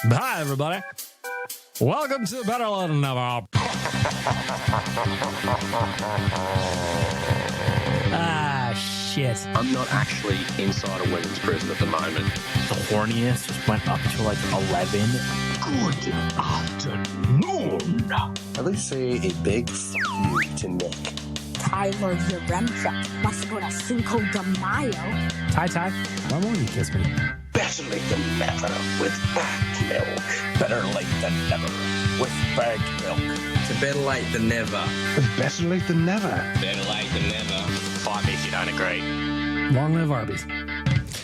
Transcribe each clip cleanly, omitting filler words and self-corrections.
Hi, everybody. Welcome to Better Than Never. Shit. I'm not actually inside a women's prison at the moment. The horniest just went up to like 11. Good afternoon. At least say a big f*** you to Nick. Tyler Yaremchuk must go to Cinco de Mayo. Ty, why won't you kiss me? Better late than never with bagged milk. Better late than never with bagged milk. It's better late than never. Better late than never. Better late than never. Fight me if you don't agree. Long live Arby's.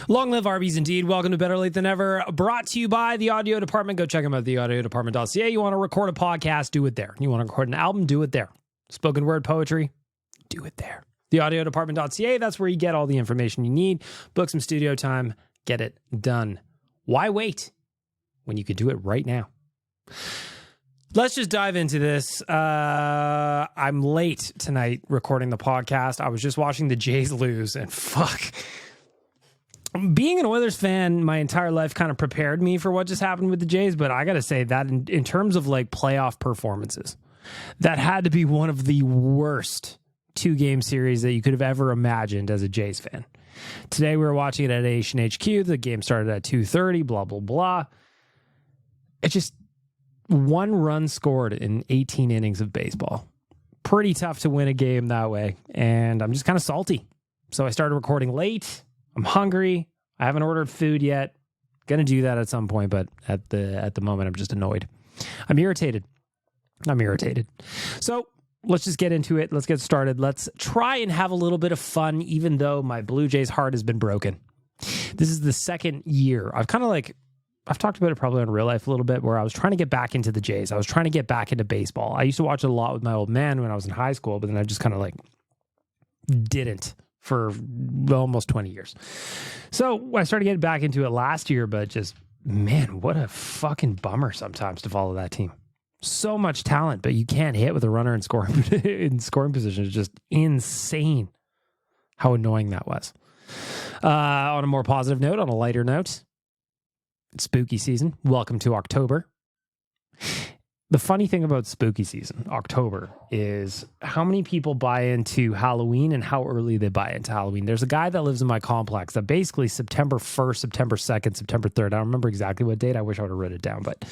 Long live Arby's indeed. Welcome to Better Late Than Never. Brought to you by the Audio Department. Go check them out at theaudiodepartment.ca. You want to record a podcast, do it there. You want to record an album, do it there. Spoken word poetry, do it there. Theaudiodepartment.ca, that's where you get all the information you need. Book some studio time, get it done. Why wait when you could do it right now? Let's just dive into this. I'm late tonight recording the podcast. I was just watching the Jays lose, and fuck. Being an Oilers fan my entire life kind of prepared me for what just happened with the Jays, but I got to say that in terms of like playoff performances, that had to be one of the worst two-game series that you could have ever imagined as a Jays fan. Today we were watching it at Asian HQ. The game started at 2:30, blah, blah, blah. It just... one run scored in 18 innings of baseball. Pretty tough to win a game that way. And I'm just kind of salty. So I started recording late. I'm hungry. I haven't ordered food yet. Gonna do that at some point, but at the moment I'm just annoyed. I'm irritated. So let's just get into it. Let's get started. Let's try and have a little bit of fun, even though my Blue Jays heart has been broken. This is the second year. I've talked about it probably in real life a little bit, where I was trying to get back into the Jays. I was trying to get back into baseball. I used to watch it a lot with my old man when I was in high school, but then I just kind of like didn't for almost 20 years. So I started getting back into it last year, but just, man, what a fucking bummer sometimes to follow that team. So much talent, but you can't hit with a runner in scoring position. It's just insane how annoying that was. On a more positive note, on a lighter note, it's spooky season. Welcome to October. The funny thing about spooky season, October, is how many people buy into Halloween and how early they buy into Halloween. There's a guy that lives in my complex that basically September 1st, September 2nd, September 3rd. I don't remember exactly what date. I wish I would have written it down, but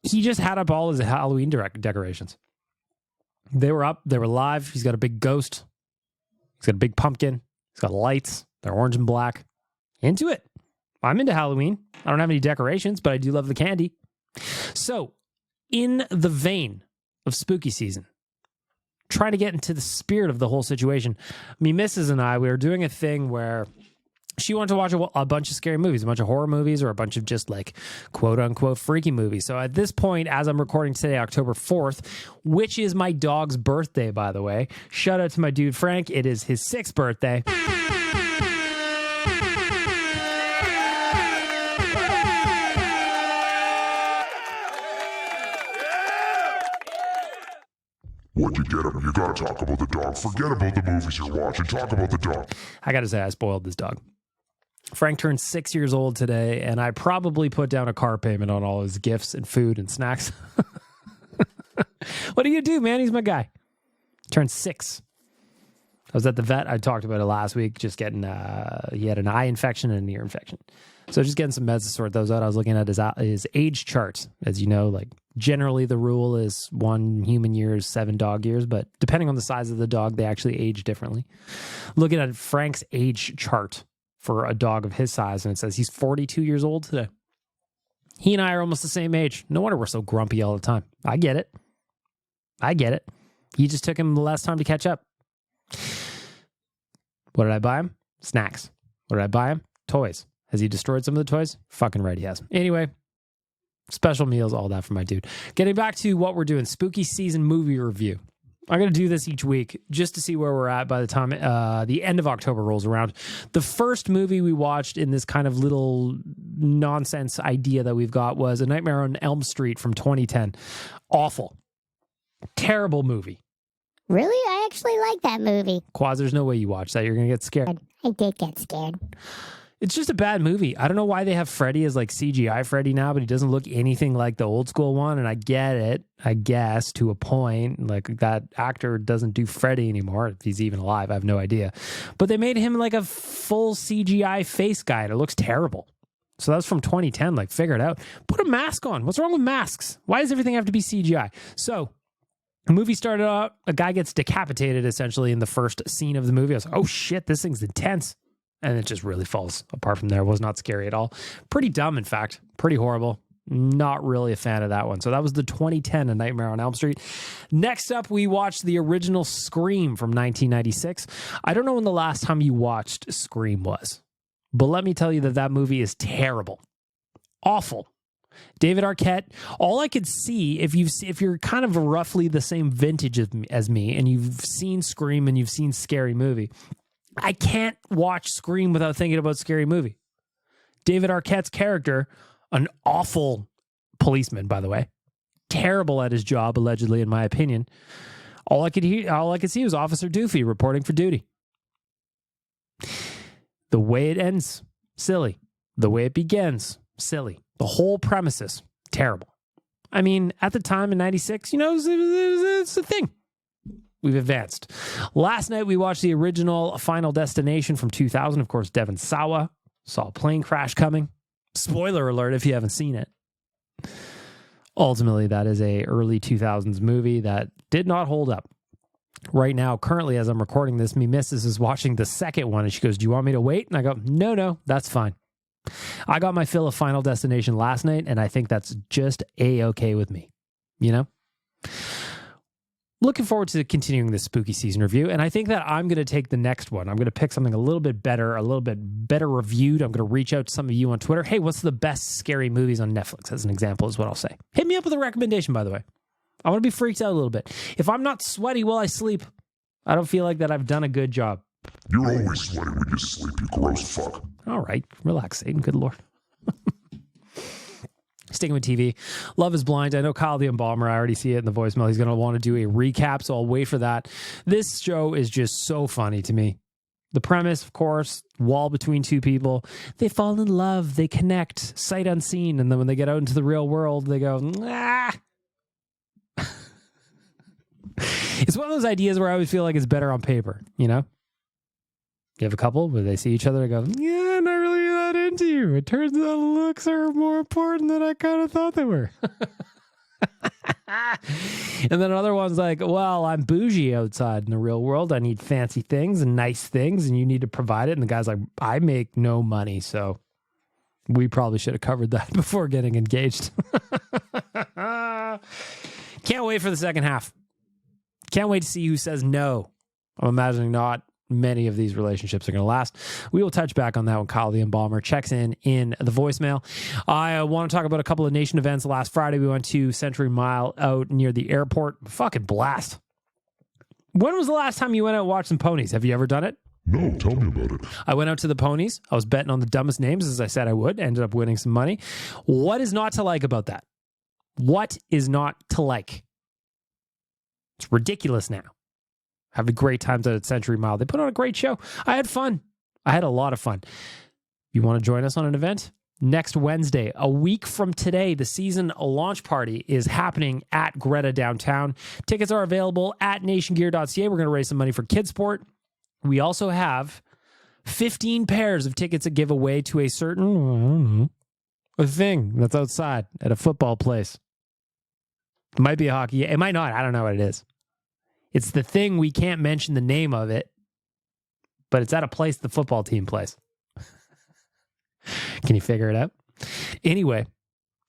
he just had up all his Halloween decorations. They were up. They were live. He's got a big ghost. He's got a big pumpkin. He's got lights. They're orange and black. Into it. I'm into Halloween. I don't have any decorations, but I do love the candy. So, in the vein of spooky season, trying to get into the spirit of the whole situation, me missus and I, we were doing a thing where she wanted to watch a bunch of scary movies, a bunch of horror movies, or a bunch of just like quote-unquote freaky movies. So at this point, as I'm recording today, October 4th, which is my dog's birthday, by the way, shout out to my dude Frank. It is his 6th birthday. What you get him? You gotta talk about the dog. Forget about the movies you're watching. Talk about the dog. I gotta say, I spoiled this dog. Frank turned 6 years old today, and I probably put down a car payment on all his gifts and food and snacks. What do you do, man? He's my guy. Turned 6. I was at the vet. I talked about it last week, just getting, he had an eye infection and an ear infection. So just getting some meds to sort those out. I was looking at his age chart. As you know, like generally the rule is 1 human year is 7 dog years, but depending on the size of the dog, they actually age differently. Looking at Frank's age chart for a dog of his size, and it says he's 42 years old today. He and I are almost the same age. No wonder we're so grumpy all the time. I get it. He just took him less time to catch up. What did I buy him? Snacks. What did I buy him? Toys. Has he destroyed some of the toys? Fucking right he has. Anyway, special meals, all that for my dude. Getting back to what we're doing, spooky season movie review. I'm going to do this each week just to see where we're at by the time the end of October rolls around. The first movie we watched in this kind of little nonsense idea that we've got was A Nightmare on Elm Street from 2010. Awful. Terrible movie. Really? I actually like that movie. Quaz, there's no way you watch that. You're going to get scared. I did get scared. It's just a bad movie. I don't know why they have Freddy as like CGI Freddy now, but he doesn't look anything like the old school one. And I get it, I guess, to a point. Like that actor doesn't do Freddy anymore. If he's even alive, I have no idea. But they made him like a full CGI face guy, and it looks terrible. So that's from 2010. Like, figure it out. Put a mask on. What's wrong with masks? Why does everything have to be CGI? So the movie started out, a guy gets decapitated essentially in the first scene of the movie. I was like, oh shit, this thing's intense. And it just really falls apart from there. It was not scary at all. Pretty dumb, in fact. Pretty horrible. Not really a fan of that one. So that was the 2010 A Nightmare on Elm Street. Next up, we watched the original Scream from 1996. I don't know when the last time you watched Scream was, but let me tell you that movie is terrible. Awful. David Arquette, all I could see, if you're kind of roughly the same vintage as me, and you've seen Scream and you've seen Scary Movie, I can't watch Scream without thinking about Scary Movie. David Arquette's character, an awful policeman, by the way, terrible at his job, allegedly, in my opinion. All I could see was Officer Doofy reporting for duty. The way it ends, silly. The way it begins, silly. The whole premises, terrible. I mean, at the time in 96, it's a thing. We've advanced. Last night, we watched the original Final Destination from 2000. Of course, Devon Sawa saw a plane crash coming. Spoiler alert if you haven't seen it. Ultimately, that is a early 2000s movie that did not hold up. Right now, currently, as I'm recording this, me missus is watching the second one, and she goes, do you want me to wait? And I go, no, that's fine. I got my fill of Final Destination last night, and I think that's just A-okay with me. You know? Looking forward to continuing this spooky season review, and I think that I'm going to take the next one. I'm going to pick something a little bit better reviewed. I'm going to reach out to some of you on Twitter. Hey, what's the best scary movies on Netflix, as an example, is what I'll say. Hit me up with a recommendation, by the way. I want to be freaked out a little bit. If I'm not sweaty while I sleep, I don't feel like that I've done a good job. You're always sweaty when you sleep, you gross fuck. All right, relax, Satan. Good Lord. Sticking with TV, Love is Blind. I know Kyle the Embalmer, I already see it in the voicemail. He's going to want to do a recap, so I'll wait for that. This show is just so funny to me. The premise, of course, wall between two people. They fall in love, they connect, sight unseen, and then when they get out into the real world, they go, ah. It's one of those ideas where I always feel like it's better on paper, you know? You have a couple where they see each other and go, yeah, not really that into you. It turns out looks are more important than I kind of thought they were. And then another one's like, well, I'm bougie outside in the real world. I need fancy things and nice things, and you need to provide it. And the guy's like, I make no money, so we probably should have covered that before getting engaged. Can't wait for the second half. Can't wait to see who says no. I'm imagining not many of these relationships are going to last. We will touch back on that when Kyle the Embalmer checks in the voicemail. I want to talk about a couple of nation events. Last Friday, we went to Century Mile out near the airport. Fucking blast. When was the last time you went out and watched some ponies? Have you ever done it? No, tell me about it. I went out to the ponies. I was betting on the dumbest names, as I said I would. Ended up winning some money. What is not to like about that? What is not to like? It's ridiculous now. Have a great time at Century Mile. They put on a great show. I had fun. I had a lot of fun. You want to join us on an event? Next Wednesday, a week from today, the season launch party is happening at Greta downtown. Tickets are available at nationgear.ca. We're going to raise some money for Kidsport. We also have 15 pairs of tickets to give away to a certain a thing that's outside at a football place. It might be a hockey. It might not. I don't know what it is. It's the thing, we can't mention the name of it, but it's at a place the football team plays. Can you figure it out? Anyway,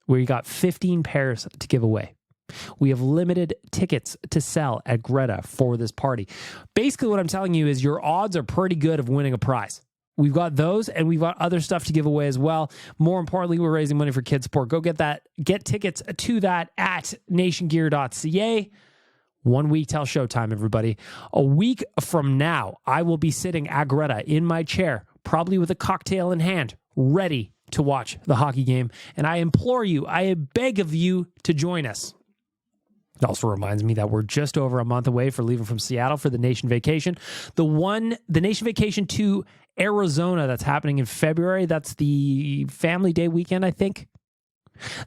we got 15 pairs to give away. We have limited tickets to sell at Greta for this party. Basically, what I'm telling you is your odds are pretty good of winning a prize. We've got those, and we've got other stuff to give away as well. More importantly, we're raising money for Kidsport. Go get tickets to that at nationgear.ca. 1 week till showtime, everybody. A week from now, I will be sitting at Greta in my chair, probably with a cocktail in hand, ready to watch the hockey game. And I implore you, I beg of you to join us. It also reminds me that we're just over a month away for leaving from Seattle for the Nation Vacation. The Nation Vacation to Arizona. That's happening in February. That's the Family Day weekend, I think.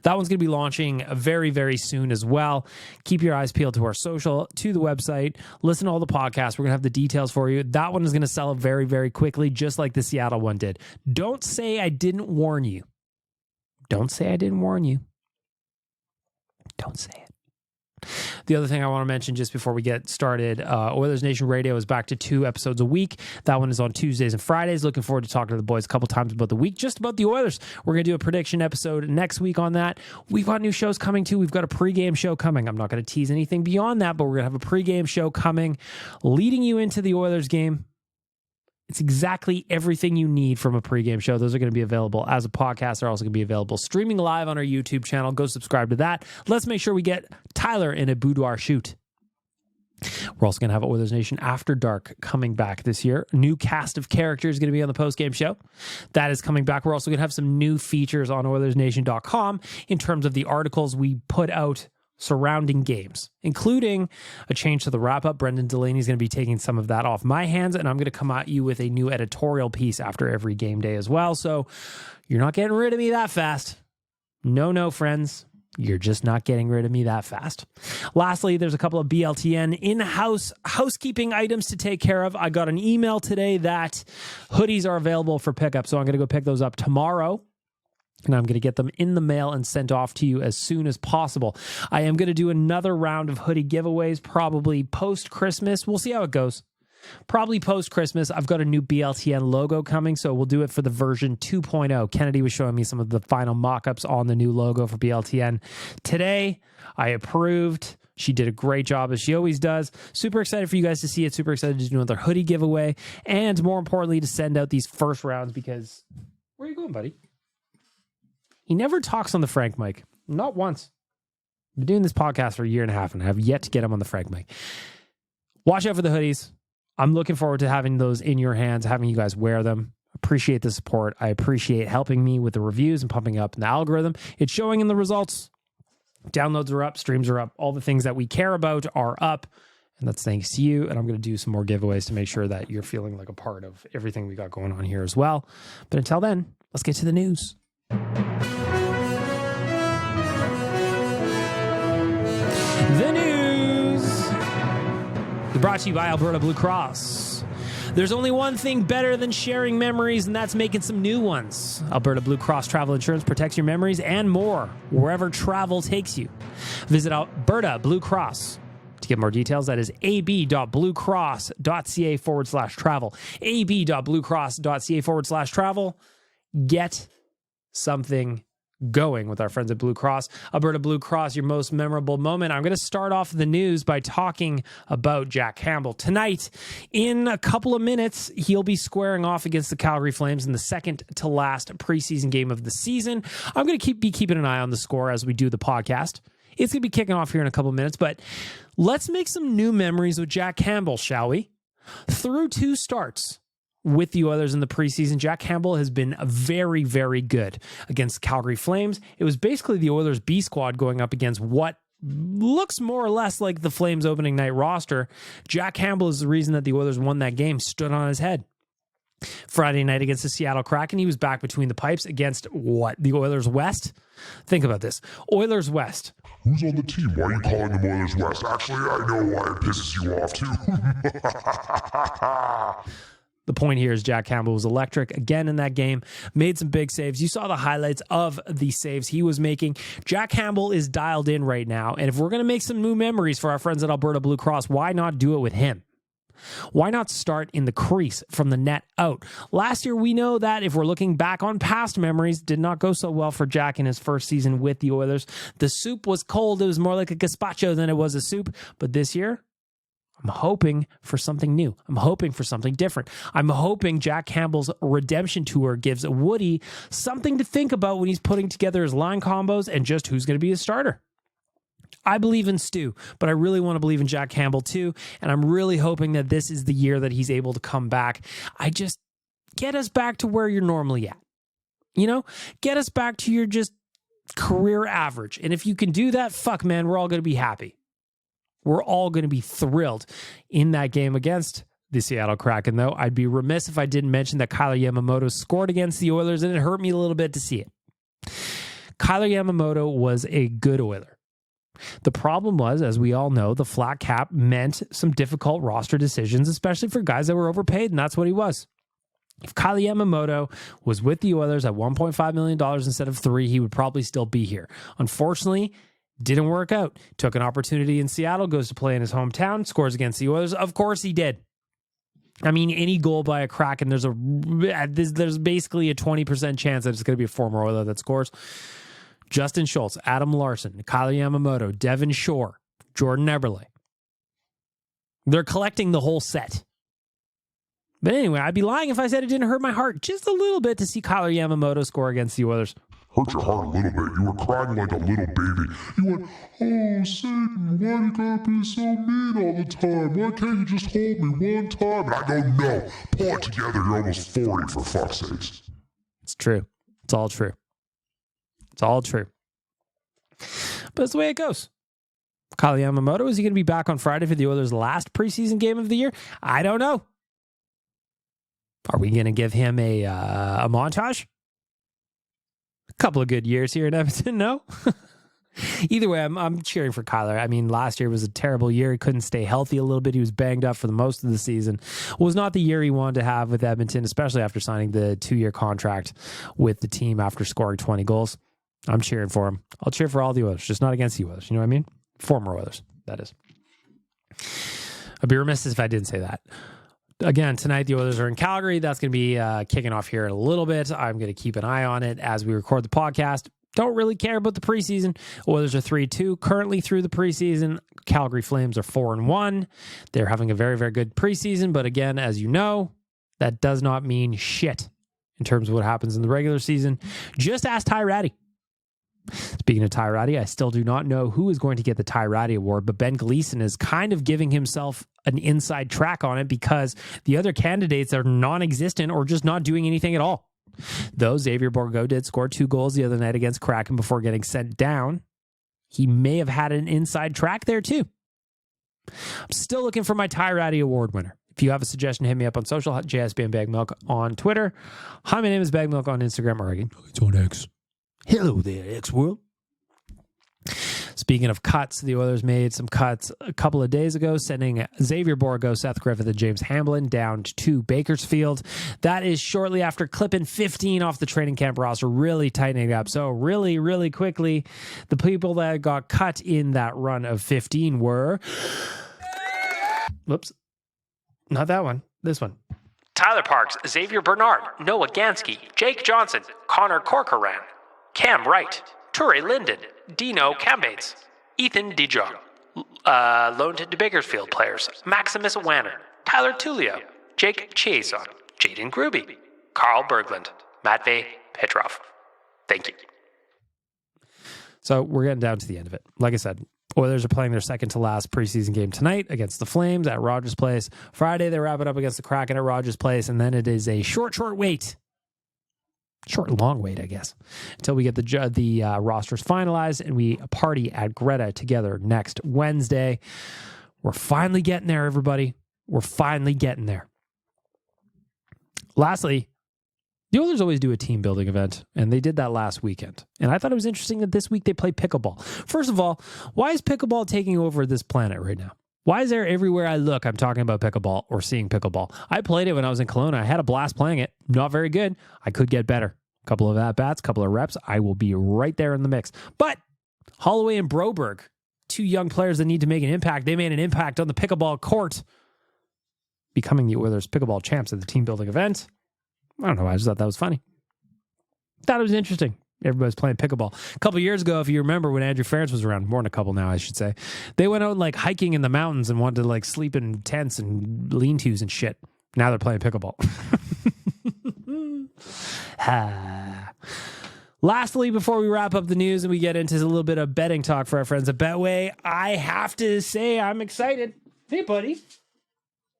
That one's going to be launching very, very soon as well. Keep your eyes peeled to our social, to the website. Listen to all the podcasts. We're going to have the details for you. That one is going to sell very, very quickly, just like the Seattle one did. Don't say I didn't warn you. Don't say I didn't warn you. Don't say it. The other thing I want to mention just before we get started, Oilers Nation Radio is back to 2 episodes a week. That one is on Tuesdays and Fridays. Looking forward to talking to the boys a couple times about the week, just about the Oilers. We're going to do a prediction episode next week on that. We've got new shows coming too. We've got a pregame show coming. I'm not going to tease anything beyond that, but we're going to have a pregame show coming, leading you into the Oilers game. It's exactly everything you need from a pregame show. Those are going to be available as a podcast. They're also going to be available streaming live on our YouTube channel. Go subscribe to that. Let's make sure we get Tyler in a boudoir shoot. We're also going to have Oilers Nation After Dark coming back this year. A new cast of characters going to be on the postgame show. That is coming back. We're also going to have some new features on OilersNation.com in terms of the articles we put out surrounding games, including a change to the wrap-up. Brendan Delaney is going to be taking some of that off my hands, and I'm going to come at you with a new editorial piece after every game day as well. So you're not getting rid of me that fast. No, friends. You're just not getting rid of me that fast. Lastly, there's a couple of BLTN in-house housekeeping items to take care of. I got an email today that hoodies are available for pickup, so I'm going to go pick those up tomorrow. And I'm going to get them in the mail and sent off to you as soon as possible. I am going to do another round of hoodie giveaways, probably post-Christmas. We'll see how it goes. Probably post-Christmas. I've got a new BLTN logo coming, so we'll do it for the version 2.0. Kennedy was showing me some of the final mock-ups on the new logo for BLTN today. I approved. She did a great job, as she always does. Super excited for you guys to see it. Super excited to do another hoodie giveaway. And more importantly, to send out these first rounds because... Where are you going, buddy? He never talks on the Frank mic. Not once. I've been doing this podcast for a year and a half, and I have yet to get him on the Frank mic. Watch out for the hoodies. I'm looking forward to having those in your hands, having you guys wear them. Appreciate the support. I appreciate helping me with the reviews and pumping up in the algorithm. It's showing in the results. Downloads are up. Streams are up. All the things that we care about are up. And that's thanks to you. And I'm going to do some more giveaways to make sure that you're feeling like a part of everything we got going on here as well. But until then, let's get to the news. The news is brought to you by Alberta Blue Cross. There's only one thing better than sharing memories, and that's making some new ones. Alberta Blue Cross Travel Insurance protects your memories and more wherever travel takes you. Visit Alberta Blue Cross to get more details. That is ab.bluecross.ca/travel. ab.bluecross.ca/travel. Get something going with our friends at Blue Cross. Alberta Blue Cross, your most memorable moment. I'm going to start off the news by talking about Jack Campbell. Tonight, in a couple of minutes, he'll be squaring off against the Calgary Flames in the second to last preseason game of the season. I'm going to be keeping an eye on the score as we do the podcast. It's going to be kicking off here in a couple of minutes, but let's make some new memories with Jack Campbell, shall we? Through 2 starts with the Oilers in the preseason, Jack Campbell has been very, very good against Calgary Flames. It was basically the Oilers B squad going up against what looks more or less like the Flames opening night roster. Jack Campbell is the reason that the Oilers won that game, stood on his head. Friday night against the Seattle Kraken, he was back between the pipes against what? The Oilers West? Think about this. Oilers West. Who's on the team? Why are you calling them Oilers West? Actually, I know why it pisses you off too. The point here is Jack Campbell was electric again in that game, made some big saves. You saw the highlights of the saves he was making. Jack Campbell is dialed in right now, and if we're going to make some new memories for our friends at Alberta Blue Cross, why not do it with him? Why not start in the crease from the net out? Last year, we know that if we're looking back on past memories, did not go so well for Jack in his first season with the Oilers. The soup was cold. It was more like a gazpacho than it was a soup. But this year, I'm hoping for something new. I'm hoping for something different. I'm hoping Jack Campbell's redemption tour gives Woody something to think about when he's putting together his line combos and just who's going to be his starter. I believe in Stu, but I really want to believe in Jack Campbell too, and I'm really hoping that this is the year that he's able to come back. I just get us back to where you're normally at. You know, get us back to your just career average. And if you can do that, fuck man, we're all going to be happy. We're all going to be thrilled in that game against the Seattle Kraken, though. I'd be remiss if I didn't mention that Kyler Yamamoto scored against the Oilers, and it hurt me a little bit to see it. Kyler Yamamoto was a good Oiler. The problem was, as we all know, the flat cap meant some difficult roster decisions, especially for guys that were overpaid, and that's what he was. If Kyler Yamamoto was with the Oilers at $1.5 million instead of $3 million, he would probably still be here. Unfortunately, didn't work out. Took an opportunity in Seattle, goes to play in his hometown, scores against the Oilers. Of course he did. I mean, any goal by a Kraken, there's basically a 20% chance that it's going to be a former Oiler that scores. Justin Schultz, Adam Larson, Kyler Yamamoto, Devin Shore, Jordan Eberle. They're collecting the whole set. But anyway, I'd be lying if I said it didn't hurt my heart just a little bit to see Kyler Yamamoto score against the Oilers. Hurt your heart a little bit. You were crying like a little baby. You went, oh, Satan, why you gotta be so mean all the time? Why can't you just hold me one time? And I go, no. Pull it together. You're almost 40, for fuck's sakes. It's true. It's all true. It's all true. But it's the way it goes. Kyler Yamamoto, is he going to be back on Friday for the Oilers' last preseason game of the year? I don't know. Are we going to give him a montage? A couple of good years here in Edmonton, no? Either way, I'm cheering for Kyler. I mean, last year was a terrible year. He couldn't stay healthy a little bit. He was banged up for the most of the season. It was not the year he wanted to have with Edmonton, especially after signing the 2-year contract with the team after scoring 20 goals. I'm cheering for him. I'll cheer for all the Oilers, just not against the Oilers. You know what I mean? Former Oilers, that is. I'd be remiss if I didn't say that. Again, tonight the Oilers are in Calgary. That's going to be kicking off here in a little bit. I'm going to keep an eye on it as we record the podcast. Don't really care about the preseason. Oilers are 3-2 currently through the preseason. Calgary Flames are 4-1. They're having a very, very good preseason. But again, as you know, that does not mean shit in terms of what happens in the regular season. Just ask Ty Ratty. Speaking of Ty Ratty, I still do not know who is going to get the Ty Ratty award, but Ben Gleason is kind of giving himself an inside track on it because the other candidates are non-existent or just not doing anything at all. Though Xavier Bourgault did score 2 goals the other night against Kraken before getting sent down, he may have had an inside track there too. I'm still looking for my Ty Ratty award winner. If you have a suggestion, hit me up on social, JSB Bag Milk on Twitter. Hi, my name is Bag Milk on Instagram, or again, it's on X. Hello there, X-World. Speaking of cuts, the Oilers made some cuts a couple of days ago, sending Xavier Bourgault, Seth Griffith, and James Hamblin down to Bakersfield. That is shortly after clipping 15 off the training camp roster, really tightening it up. So really, really quickly, the people that got cut in that run of 15 were... Whoops. Not that one. This one. Tyler Parks, Xavier Bernard, Noah Gansky, Jake Johnson, Connor Corcoran, Cam Wright, Ture Linden, Dino Cambates, Ethan Dijon, loaned to Bakersfield players, Maximus Wanner, Tyler Tullio, Jake Chiason, Jaden Gruby, Carl Berglund, Matvey Petrov. Thank you. So we're getting down to the end of it. Like I said, Oilers are playing their second to last preseason game tonight against the Flames at Rogers Place. Friday, they wrap it up against the Kraken at Rogers Place, and then it is a short wait. Long wait, I guess, until we get the rosters finalized and we party at Greta together next Wednesday. We're finally getting there, everybody. We're finally getting there. Lastly, the Oilers always do a team building event, and they did that last weekend. And I thought it was interesting that this week they play pickleball. First of all, why is pickleball taking over this planet right now? Why is there everywhere I look, I'm talking about pickleball or seeing pickleball? I played it when I was in Kelowna. I had a blast playing it. Not very good. I could get better. A couple of at-bats, couple of reps. I will be right there in the mix. But Holloway and Broberg, 2 young players that need to make an impact. They made an impact on the pickleball court, becoming the Oilers pickleball champs at the team building event. I don't know. I just thought that was funny. Thought it was interesting. Everybody's playing pickleball. A couple of years ago, if you remember, when Andrew Ferentz was around, more than a couple now, I should say, they went out like hiking in the mountains and wanted to like sleep in tents and lean-tos and shit. Now they're playing pickleball. Lastly, before we wrap up the news and we get into a little bit of betting talk for our friends at Betway, I have to say I'm excited. Hey, buddy.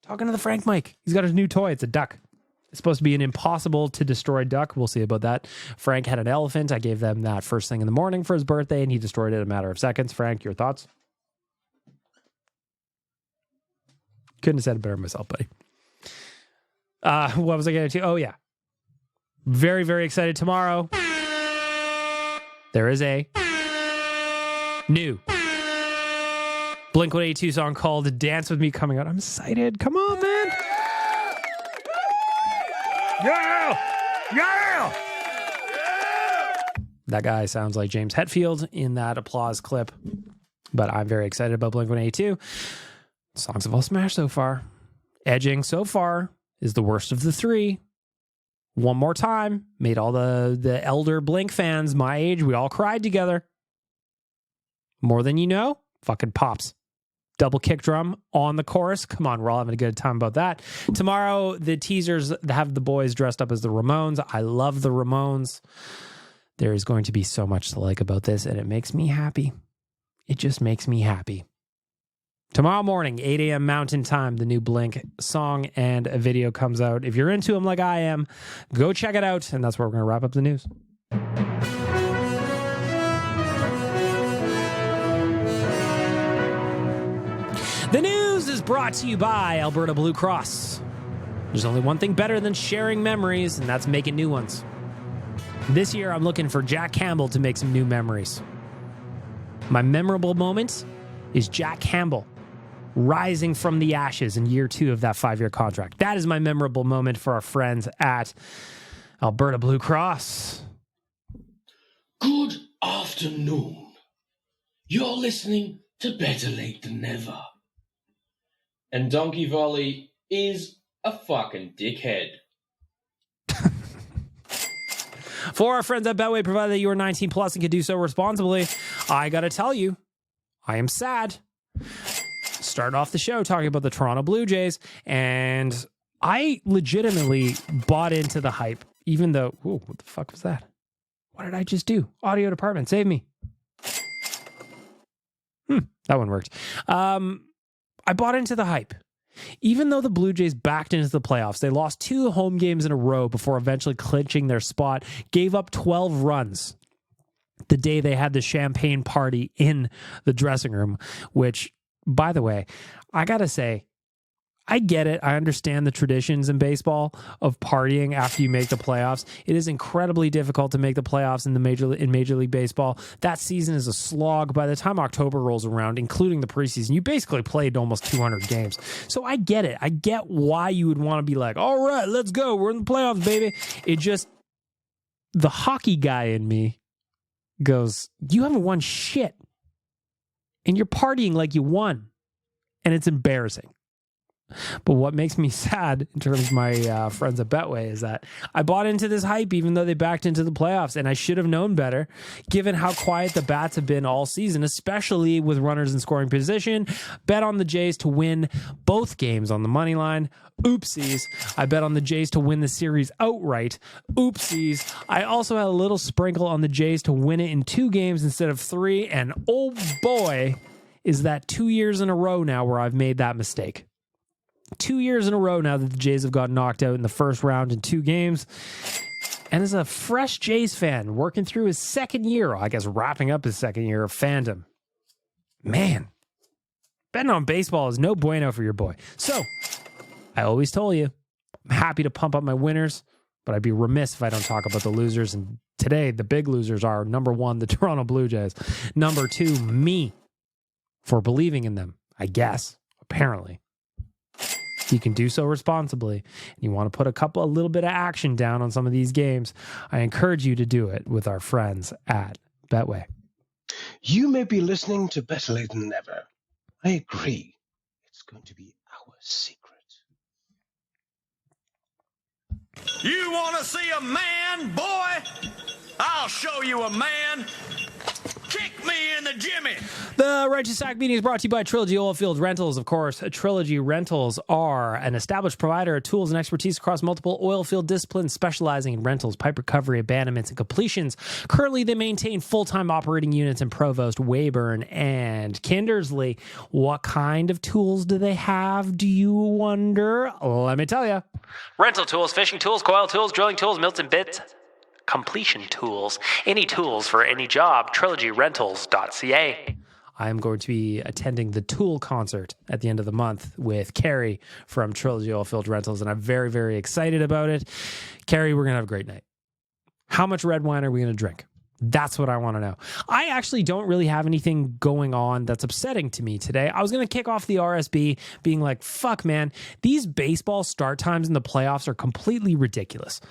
Talking to the Frank mic. He's got his new toy. It's a duck. It's supposed to be an impossible to destroy duck. We'll see about that. Frank had an elephant. I gave them that first thing in the morning for his birthday, and he destroyed it in a matter of seconds. Frank, your thoughts? Couldn't have said it better myself, buddy. What was I going to? Oh, yeah. Very, very excited tomorrow. There is a new Blink-182 song called Dance With Me coming out. I'm excited. Come on, man. Yeah! Yeah! That guy sounds like James Hetfield in that applause clip. But I'm very excited about Blink-182. Songs have all smashed so far. Edging so far is the worst of the three. One More Time made all the elder Blink fans my age, we all cried together. More Than You Know, fucking pops. Double kick drum on the chorus. Come on, we're all having a good time about that. Tomorrow, the teasers have the boys dressed up as the Ramones. I love the Ramones. There is going to be so much to like about this, and it makes me happy. It just makes me happy. Tomorrow morning, 8 a.m. Mountain Time, the new Blink song and a video comes out. If you're into them like I am, go check it out. And that's where we're going to wrap up the news. The news is brought to you by Alberta Blue Cross. There's only one thing better than sharing memories, and that's making new ones. This year, I'm looking for Jack Campbell to make some new memories. My memorable moment is Jack Campbell rising from the ashes in year 2 of that 5-year contract. That is my memorable moment for our friends at Alberta Blue Cross. Good afternoon. You're listening to Better Late Than Never. And Donkey Volley is a fucking dickhead. For our friends at Betway, provided that you are 19 plus and can do so responsibly, I gotta tell you, I am sad. Start off the show talking about the Toronto Blue Jays, and I legitimately bought into the hype, even though, ooh, what the fuck was that? What did I just do? Audio department, save me. That one worked. I bought into the hype. Even though the Blue Jays backed into the playoffs, they lost 2 home games in a row before eventually clinching their spot, gave up 12 runs the day they had the champagne party in the dressing room, which, by the way, I gotta say, I get it. I understand the traditions in baseball of partying after you make the playoffs. It is incredibly difficult to make the playoffs in Major League Baseball. That season is a slog. By the time October rolls around, including the preseason, you basically played almost 200 games. So I get it. I get why you would want to be like, all right, let's go. We're in the playoffs, baby. It just, the hockey guy in me goes, you haven't won shit. And you're partying like you won. And it's embarrassing. But what makes me sad in terms of my friends at Betway is that I bought into this hype even though they backed into the playoffs, and I should have known better given how quiet the bats have been all season, especially with runners in scoring position. Bet on the Jays to win both games on the money line. Oopsies. I bet on the Jays to win the series outright. Oopsies. I also had a little sprinkle on the Jays to win it in 2 games instead of 3, and oh boy, is that 2 years in a row now where I've made that mistake. 2 years in a row now that the Jays have got knocked out in the first round in 2 games. And as a fresh Jays fan, working through his second year, I guess wrapping up his second year of fandom, man, betting on baseball is no bueno for your boy. So, I always told you, I'm happy to pump up my winners, but I'd be remiss if I don't talk about the losers. And today, the big losers are, number 1, the Toronto Blue Jays. Number 2, me, for believing in them, I guess, apparently. You can do so responsibly, and you want to put a little bit of action down on some of these games, I encourage you to do it with our friends at Betway. You may be listening to Better Late Than Never. I agree. It's going to be our secret. You want to see a man, boy? I'll show you a man. Kick me in the jimmy. The Righteous Sack meeting is brought to you by Trilogy Oilfield Rentals. Of course, Trilogy Rentals are an established provider of tools and expertise across multiple oilfield disciplines, specializing in rentals, pipe recovery, abandonments, and completions. Currently, they maintain full-time operating units in Provost, Weyburn, and Kindersley. What kind of tools do they have, do you wonder? Let me tell you. Rental tools, fishing tools, coil tools, drilling tools, mills and bits, completion tools, any tools for any job, trilogyrentals.ca. I'm going to be attending the Tool concert at the end of the month with Carrie from Trilogy Oilfield Rentals, and I'm very, very excited about it. Carrie, we're going to have a great night. How much red wine are we going to drink? That's what I want to know. I actually don't really have anything going on that's upsetting to me today. I was going to kick off the RSB being like, fuck, man, these baseball start times in the playoffs are completely ridiculous.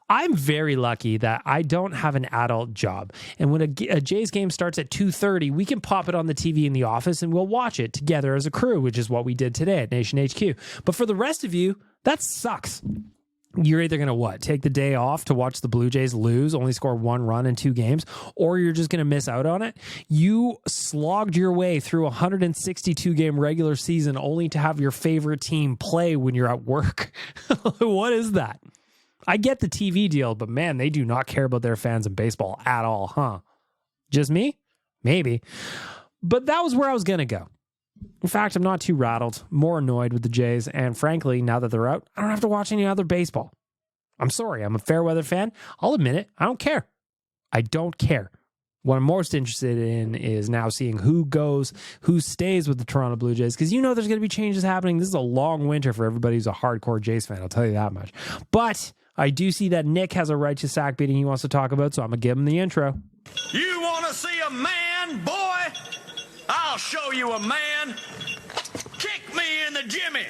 I'm very lucky that I don't have an adult job. And when a Jays game starts at 2:30, we can pop it on the TV in the office and we'll watch it together as a crew, which is what we did today at Nation HQ. But for the rest of you, that sucks. You're either going to what? Take the day off to watch the Blue Jays lose, only score 1 run in 2 games, or you're just going to miss out on it. You slogged your way through a 162-game regular season only to have your favorite team play when you're at work. What is that? I get the TV deal, but man, they do not care about their fans in baseball at all, huh? Just me? Maybe. But that was where I was going to go. In fact, I'm not too rattled, more annoyed with the Jays, and frankly, now that they're out, I don't have to watch any other baseball. I'm sorry, I'm a fair weather fan. I'll admit it, I don't care. I don't care. What I'm most interested in is now seeing who goes, who stays with the Toronto Blue Jays, because you know there's going to be changes happening. This is a long winter for everybody who's a hardcore Jays fan, I'll tell you that much. But I do see that Nick has a righteous sack beating he wants to talk about, so I'm going to give him the intro. You want to see a man, boy? I'll show you a man. Kick me in the jimmy.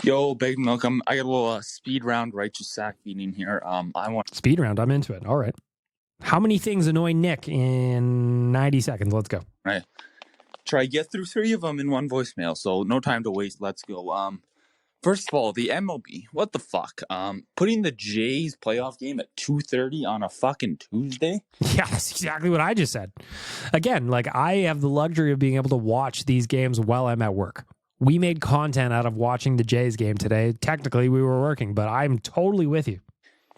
Yo, Big Milk, I got a little speed round righteous sack beating here. I want speed round. I'm into it. All right. How many things annoy Nick in 90 seconds? Let's go. All right. Try get through 3 of them in one voicemail, so no time to waste. Let's go. First of all, the MLB. What the fuck? Putting the Jays playoff game at 2:30 on a fucking Tuesday? Yeah, that's exactly what I just said. Again, like I have the luxury of being able to watch these games while I'm at work. We made content out of watching the Jays game today. Technically, we were working, but I'm totally with you.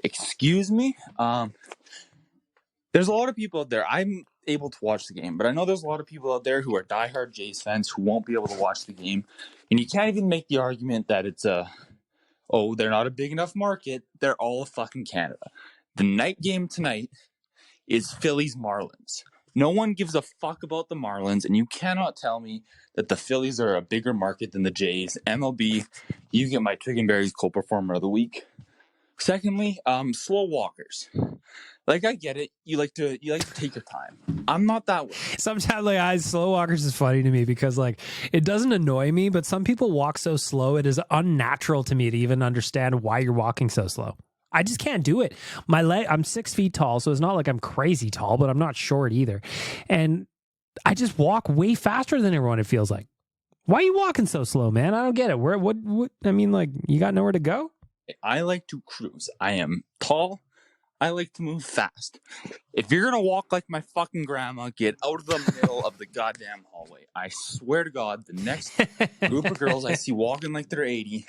Excuse me? There's a lot of people out there. I'm able to watch the game, but I know there's a lot of people out there who are diehard Jays fans who won't be able to watch the game. And you can't even make the argument that it's they're not a big enough market. They're all of fucking Canada. The night game tonight is Phillies Marlins. No one gives a fuck about the Marlins, and you cannot tell me that the Phillies are a bigger market than the Jays. MLB, you get my Twig and Berries Cold Performer of the Week. Secondly, slow walkers. Like, I get it. You like to take your time. I'm not that way. Sometimes, like, slow walkers is funny to me because, like, it doesn't annoy me, but some people walk so slow, it is unnatural to me to even understand why you're walking so slow. I just can't do it. I'm 6 feet tall, so it's not like I'm crazy tall, but I'm not short either. And I just walk way faster than everyone, it feels like. Why are you walking so slow, man? I don't get it. What I mean, like, you got nowhere to go? I like to cruise. I am tall. I like to move fast. If you're going to walk like my fucking grandma, get out of the middle of the goddamn hallway. I swear to God, the next group of girls I see walking like they're 80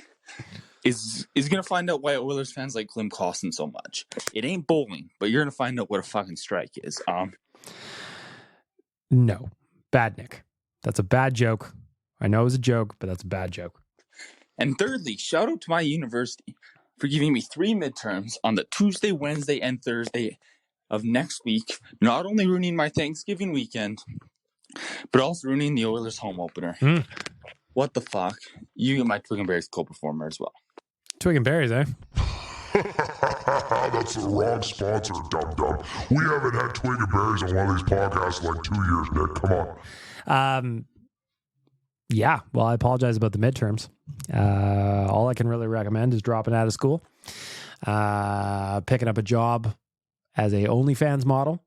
is going to find out why Oilers fans like Klim Kostin so much. It ain't bowling, but you're going to find out what a fucking strike is. No. Bad, Nick. That's a bad joke. I know it was a joke, but that's a bad joke. And thirdly, shout out to my university for giving me 3 midterms on the Tuesday, Wednesday, and Thursday of next week, not only ruining my Thanksgiving weekend, but also ruining the Oilers home opener. What the fuck? You get my Twig and Berries Cold Performer as well. Twig and Berries, eh? That's the wrong sponsor, dum-dum. We haven't had Twig and Berries on one of these podcasts in like 2 years, Nick. Come on. Yeah, well, I apologize about the midterms. All I can really recommend is dropping out of school, picking up a job as a OnlyFans model.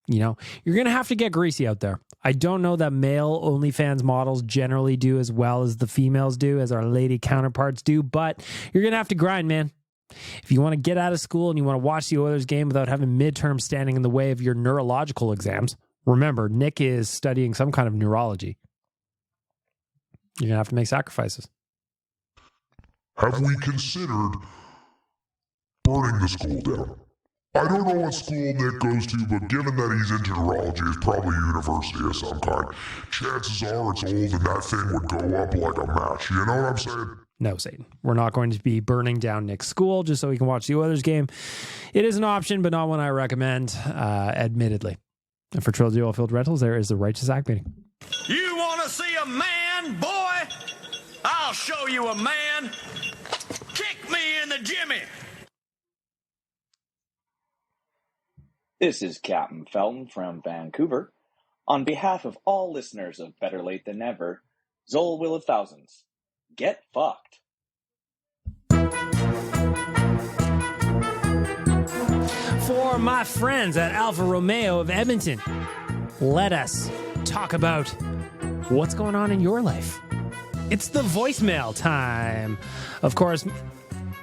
You know, you're going to have to get greasy out there. I don't know that male OnlyFans models generally do as well as the females do, as our lady counterparts do, but you're going to have to grind, man. If you want to get out of school and you want to watch the Oilers game without having midterms standing in the way of your neurological exams, remember, Nick is studying some kind of neurology. You're going to have to make sacrifices. Have we considered burning the school down? I don't know what school Nick goes to, but given that he's into neurology, it's probably a university of some kind. Chances are it's old and that thing would go up like a match. You know what I'm saying? No, Satan. We're not going to be burning down Nick's school just so we can watch the Oilers game. It is an option, but not one I recommend, admittedly. And for Trilogy Oilfield Rentals, there is the righteous act meeting. You want to see a man, boy? I'll show you a man. Kick me in the jimmy. This is Captain Felton from Vancouver. On behalf of all listeners of Better Late Than Never, Zol Will of Thousands, get fucked. For my friends at Alfa Romeo of Edmonton, let us talk about what's going on in your life. It's the voicemail time. Of course,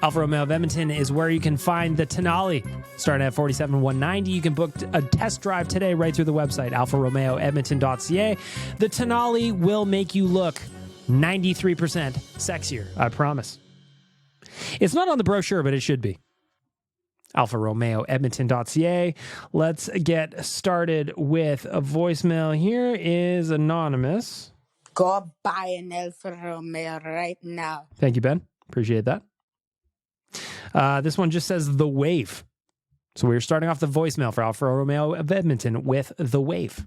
Alfa Romeo of Edmonton is where you can find the Tenali. Starting at $47,190, you can book a test drive today right through the website, alfaromeoedmonton.ca. The Tenali will make you look 93% sexier, I promise. It's not on the brochure, but it should be. alfaromeoedmonton.ca. Let's get started with a voicemail. Here is Anonymous. Go buy an Alfa Romeo right now. Thank you, Ben. Appreciate that. This one just says The Wave. So we're starting off the voicemail for Alfa Romeo of Edmonton with The Wave.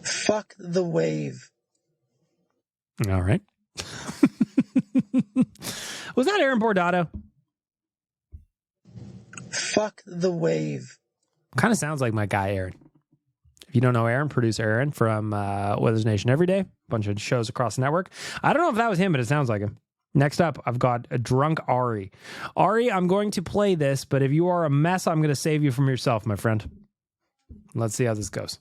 Fuck the wave. All right. Was that Aaron Bordato? Fuck the wave. Kind of sounds like my guy, Aaron. If you don't know Aaron, producer Aaron from Weathers Nation Every Day, a bunch of shows across the network. I don't know if that was him, but it sounds like him. Next up, I've got a drunk Ari. Ari, I'm going to play this, but if you are a mess, I'm going to save you from yourself, my friend. Let's see how this goes.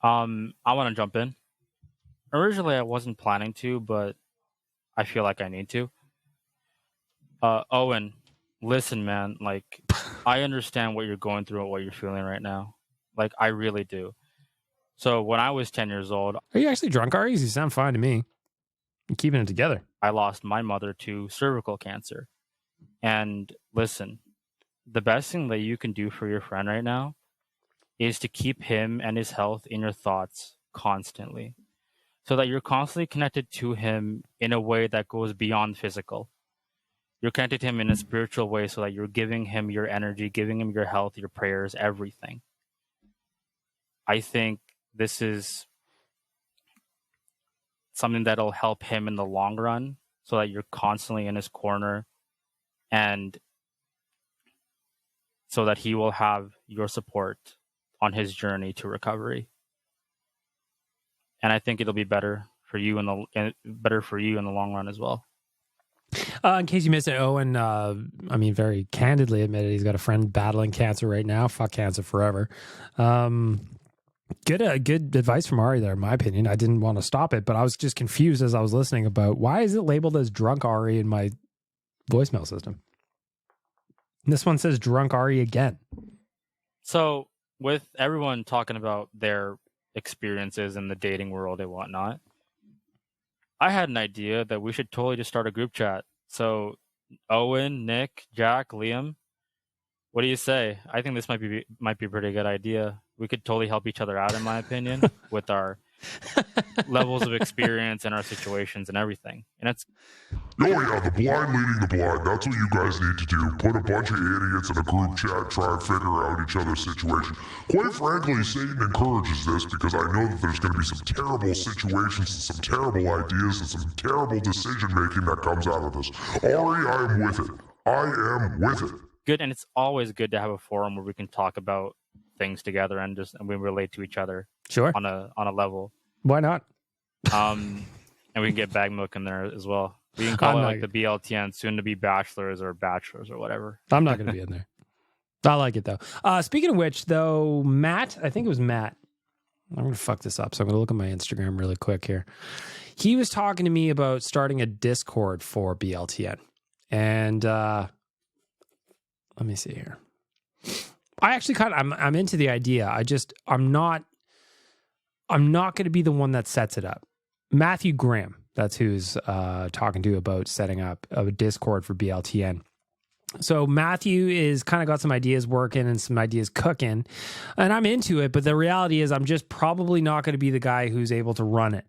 I want to jump in. Originally, I wasn't planning to, but I feel like I need to. Owen, listen, man. Like, I understand what you're going through and what you're feeling right now. Like, I really do. So when I was 10 years old... Are you actually drunk, Ari? You sound fine to me. You're keeping it together. I lost my mother to cervical cancer. And listen, the best thing that you can do for your friend right now is to keep him and his health in your thoughts constantly, so that you're constantly connected to him in a way that goes beyond physical. You're connected to him in a spiritual way, so that you're giving him your energy, giving him your health, your prayers, everything. I think this is something that'll help him in the long run, so that you're constantly in his corner, and so that he will have your support on his journey to recovery. And I think it'll be better for you in the long run as well. In case you missed it, Owen, very candidly admitted he's got a friend battling cancer right now. Fuck cancer forever. Good advice from Ari there, in my opinion. I didn't want to stop it, but I was just confused as I was listening about why is it labeled as drunk Ari in my voicemail system? And this one says drunk Ari again. So with everyone talking about their experiences in the dating world and whatnot, I had an idea that we should totally just start a group chat. So Owen, Nick, Jack, Liam, what do you say? I think this might be a pretty good idea. We could totally help each other out, in my opinion, with our levels of experience and our situations and everything. And it's Oh yeah, the blind leading the blind. That's what you guys need to do. Put a bunch of idiots in a group chat, try and figure out each other's situation. Quite frankly, Satan encourages this because I know that there's going to be some terrible situations and some terrible ideas and some terrible decision making that comes out of this. Ari, I am with it. I am with it. good, and it's always good to have a forum where we can talk about things together and we relate to each other. Sure. On a level. Why not? And we can get bag milk in there as well. We can call it like the BLTN, soon to be bachelors or bachelors or whatever. I'm not going to be in there. I like it though. Speaking of which, though, Matt, I think it was Matt. I'm going to fuck this up, so I'm going to look at my Instagram really quick here. He was talking to me about starting a Discord for BLTN. And let me see here. I actually I'm into the idea. I'm not going to be the one that sets it up. Matthew Graham, that's who's talking to about setting up a Discord for BLTN. So Matthew is kind of got some ideas working and some ideas cooking, and I'm into it. But the reality is I'm just probably not going to be the guy who's able to run it.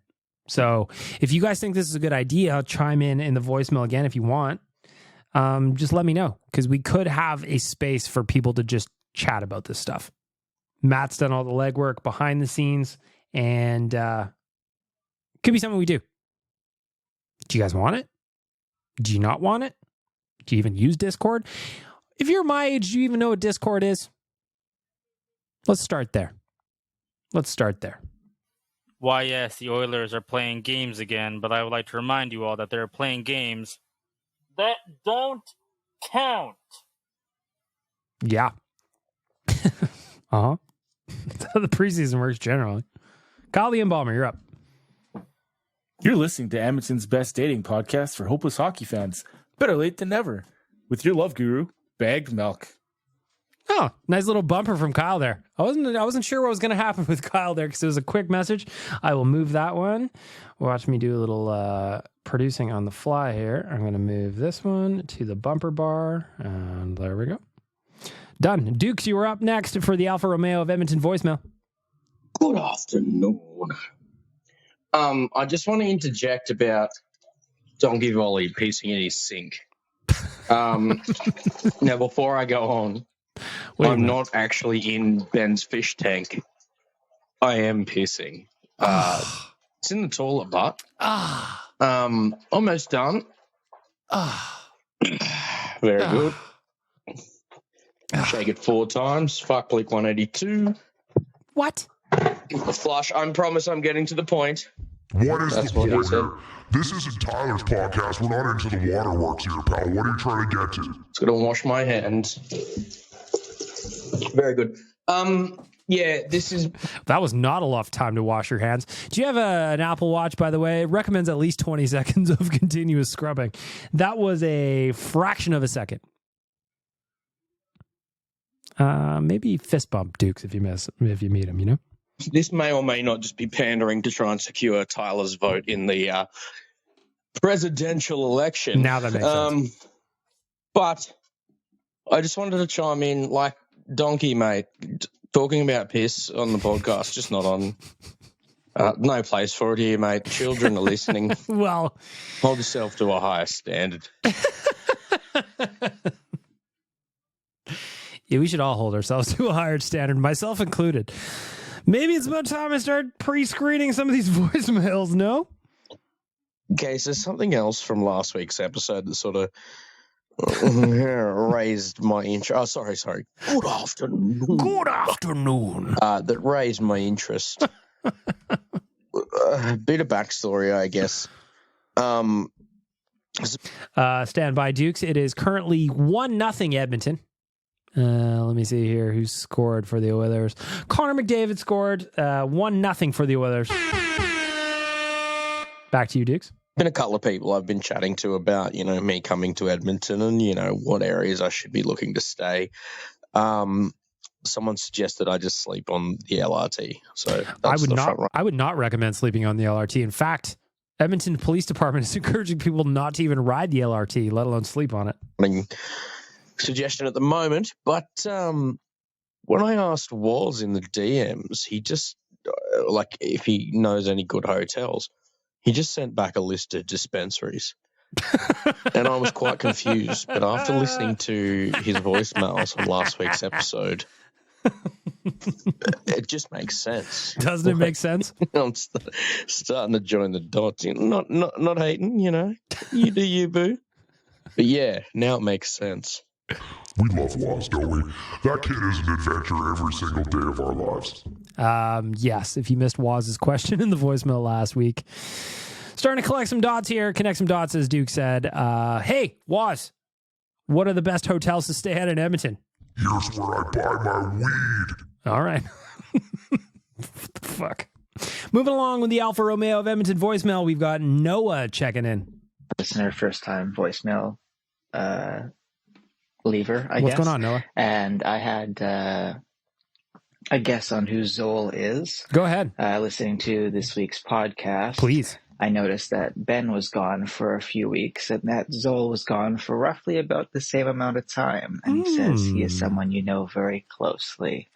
So if you guys think this is a good idea, I'll chime in the voicemail again if you want. Just let me know, because we could have a space for people to just chat about this stuff. Matt's done all the legwork behind the scenes, And could be something we do. Do you guys want it? Do you not want it? Do you even use Discord? If you're my age, do you even know what Discord is? Let's start there. Why, yes, the Oilers are playing games again, but I would like to remind you all that they're playing games that don't count. Yeah. Uh-huh. That's how the preseason works generally. Kyle the Embalmer, you're up. You're listening to Edmonton's best dating podcast for hopeless hockey fans. Better late than never. With your love guru, Bagged Milk. Oh, nice little bumper from Kyle there. I wasn't sure what was going to happen with Kyle there because it was a quick message. I will move that one. Watch me do a little producing on the fly here. I'm going to move this one to the bumper bar, and there we go. Done. Dukes, you were up next for the Alfa Romeo of Edmonton voicemail. Good afternoon. I just want to interject about Donkey Volley piecing in his sink. Now, before I go on, I'm not actually in Ben's fish tank. I am pissing. It's in the toilet, but almost done. Very good. Shake it 4 times. Fuck Blink 182. What? The flush. I promise I'm getting to the point. What is That's the what he point said. here? This isn't Tyler's podcast. We're not into the waterworks here, pal. What are you trying to get to? It's going to wash my hands. Very good. Yeah, this is... That was not a lot of time to wash your hands. Do you have an Apple Watch, by the way? It recommends at least 20 seconds of continuous scrubbing. That was a fraction of a second. Maybe fist bump Dukes if you meet him, you know? This may or may not just be pandering to try and secure Tyler's vote in the presidential election. Now that makes sense. But I just wanted to chime in, like Donkey, mate, talking about piss on the podcast, just not on. No place for it here, mate. Children are listening. Well, hold yourself to a higher standard. Yeah, we should all hold ourselves to a higher standard, myself included. Maybe it's about time I start pre-screening some of these voicemails, no? Okay, so something else from last week's episode that sort of raised my interest. Oh, sorry. Good afternoon. That raised my interest. A bit of backstory, I guess. Stand by, Dukes. It is currently 1-0 Edmonton. Let me see here who scored for the Oilers. Connor McDavid scored 1-0 for the Oilers. Back to you, Dukes. Been a couple of people I've been chatting to about, me coming to Edmonton and, what areas I should be looking to stay. Someone suggested I just sleep on the LRT. So I would not recommend sleeping on the LRT. In fact, Edmonton Police Department is encouraging people not to even ride the LRT, let alone sleep on it. Suggestion at the moment, but when I asked Waz in the DMs, he just if he knows any good hotels, he just sent back a list of dispensaries, and I was quite confused. But after listening to his voicemails from last week's episode, it just makes sense. Doesn't it make sense? I'm starting to join the dots. Not hating, you do you, boo. But yeah, now it makes sense. We love Waz, don't we? That kid is an adventure every single day of our lives. Yes, if you missed Waz's question in the voicemail last week. Starting to collect some dots here, connect some dots, as Duke said. Hey, Waz, what are the best hotels to stay at in Edmonton? Here's where I buy my weed. All right. What the fuck? Moving along with the Alfa Romeo of Edmonton voicemail, we've got Noah checking in. Listener, first time voicemail lever, I guess. What's going on, Noah? And I had a guess on who Zol is. Go ahead. Listening to this week's podcast. Please. I noticed that Ben was gone for a few weeks and that Zol was gone for roughly about the same amount of time. And he says he is someone you know very closely.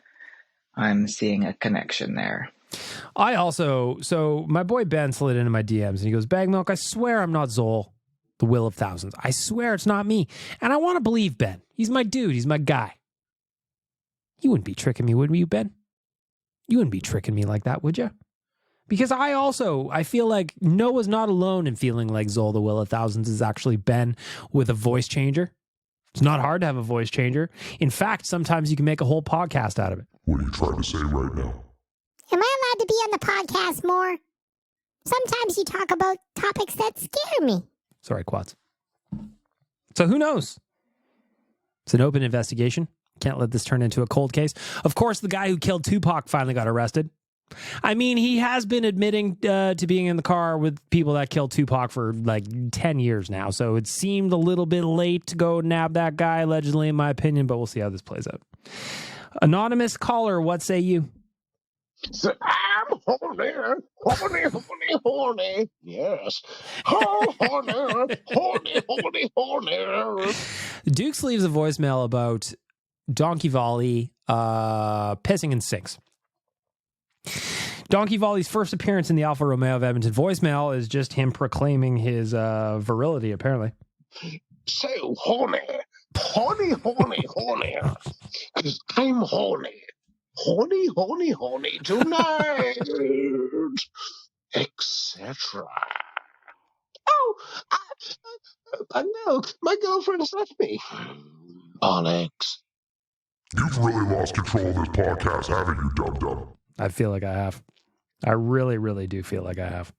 I'm seeing a connection there. So my boy Ben slid into my DMs and he goes, Bag Milk, I swear I'm not Zol, the Will of Thousands. I swear it's not me. And I want to believe Ben. He's my dude. He's my guy. You wouldn't be tricking me, would you, Ben? You wouldn't be tricking me like that, would you? Because I feel like Noah's not alone in feeling like Zol the Will of Thousands is actually Ben with a voice changer. It's not hard to have a voice changer. In fact, sometimes you can make a whole podcast out of it. What are you trying to say right now? Am I allowed to be on the podcast more? Sometimes you talk about topics that scare me. Sorry, Quads. So who knows? It's an open investigation. Can't let this turn into a cold case. Of course, the guy who killed Tupac finally got arrested. I mean, he has been admitting to being in the car with people that killed Tupac for like 10 years now. So it seemed a little bit late to go nab that guy, allegedly, in my opinion, but we'll see how this plays out. Anonymous caller, what say you? So I'm horny. Yes. Oh, horny. Dukes leaves a voicemail about Donkey Volley pissing in sinks. Donkey Volley's first appearance in the Alfa Romeo of Edmonton voicemail is just him proclaiming his virility, apparently. So horny. Because I'm horny. Horny tonight. Etc. Oh, no, my girlfriend's left me. Bollocks. You've really lost control of this podcast, haven't you, dum-dum? I feel like I have. I really, really do feel like I have.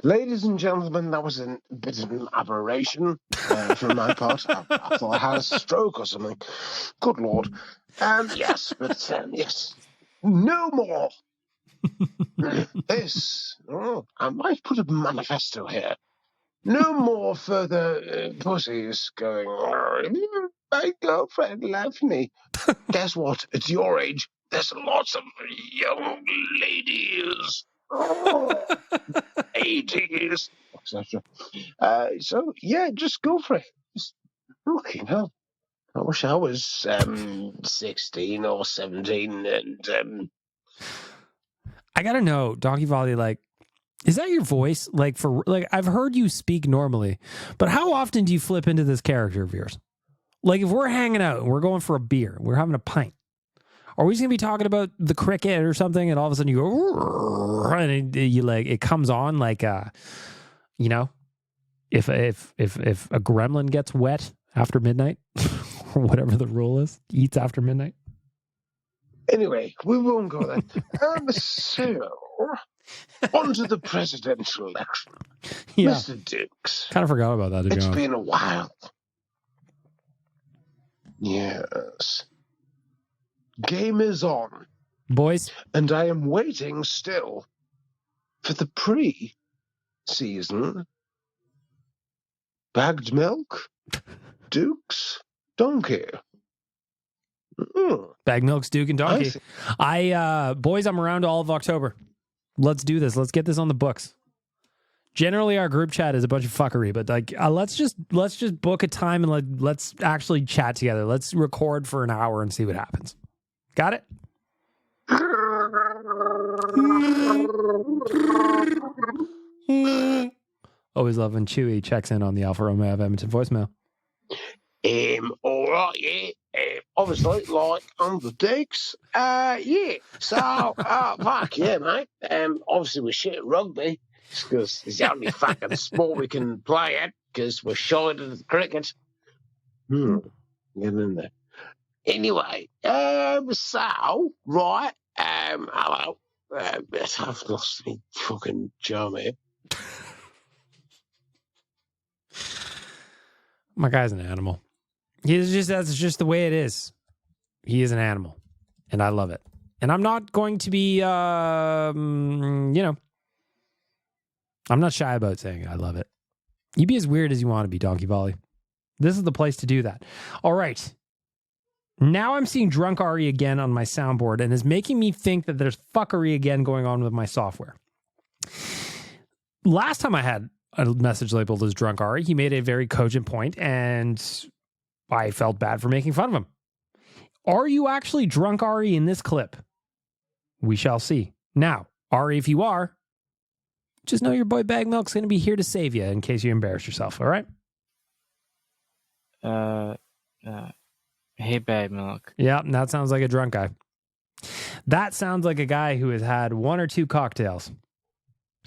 Ladies and gentlemen, that was a bit of an aberration from my part. I thought I had a stroke or something. Good Lord. Yes, no more. I might put a manifesto here. No more further pussies going, my girlfriend left me. Guess what? At your age, there's lots of young ladies. 80s, etc. So, yeah, just go for it. Just, fucking hell. I wish I was 16 or 17 and... I gotta know, Donkey Volley, like, is that your voice? Like, I've heard you speak normally, but how often do you flip into this character of yours? Like, if we're hanging out and we're going for a beer, we're having a pint, are we just gonna be talking about the cricket or something, and all of a sudden you go, and it comes on like, you know, if a gremlin gets wet after midnight, or whatever the rule is, eats after midnight. Anyway, we won't go there. So, on to the presidential election. Yeah. Mr. Dukes. Kind of forgot about that. It's been a while. Yes. Game is on. Boys. And I am waiting still for the pre-season bagged milk, Dukes, Donkey. Bag Milks, Duke, and Donkey. Boys, I'm around all of October. Let's do this. Let's get this on the books. Generally, our group chat is a bunch of fuckery, but like, let's just book a time and let's actually chat together. Let's record for an hour and see what happens. Got it? Always love when Chewy checks in on the Alfa Romeo of Edmonton voicemail. All right, yeah. Obviously, like on the Dukes, yeah. So, fuck yeah, mate. Obviously we're shit at rugby because it's the only fucking sport we can play at because we're shite at the cricket. Get in there. Anyway, so right, hello. I've lost me fucking charm here. My guy's an animal. That's just the way it is. He is an animal, and I love it. And I'm not going to be, I'm not shy about saying I love it. You be as weird as you want to be, Donkey Volley. This is the place to do that. All right. Now I'm seeing Drunk Ari again on my soundboard, and is making me think that there's fuckery again going on with my software. Last time I had a message labeled as Drunk Ari, he made a very cogent point, and I felt bad for making fun of him. Are you actually Drunk Ari in this clip? We shall see. Now, Ari, if you are, just know your boy Bag Milk's going to be here to save you in case you embarrass yourself, all right? Hey, Bag Milk. Yeah, that sounds like a drunk guy. That sounds like a guy who has had 1 or 2 cocktails.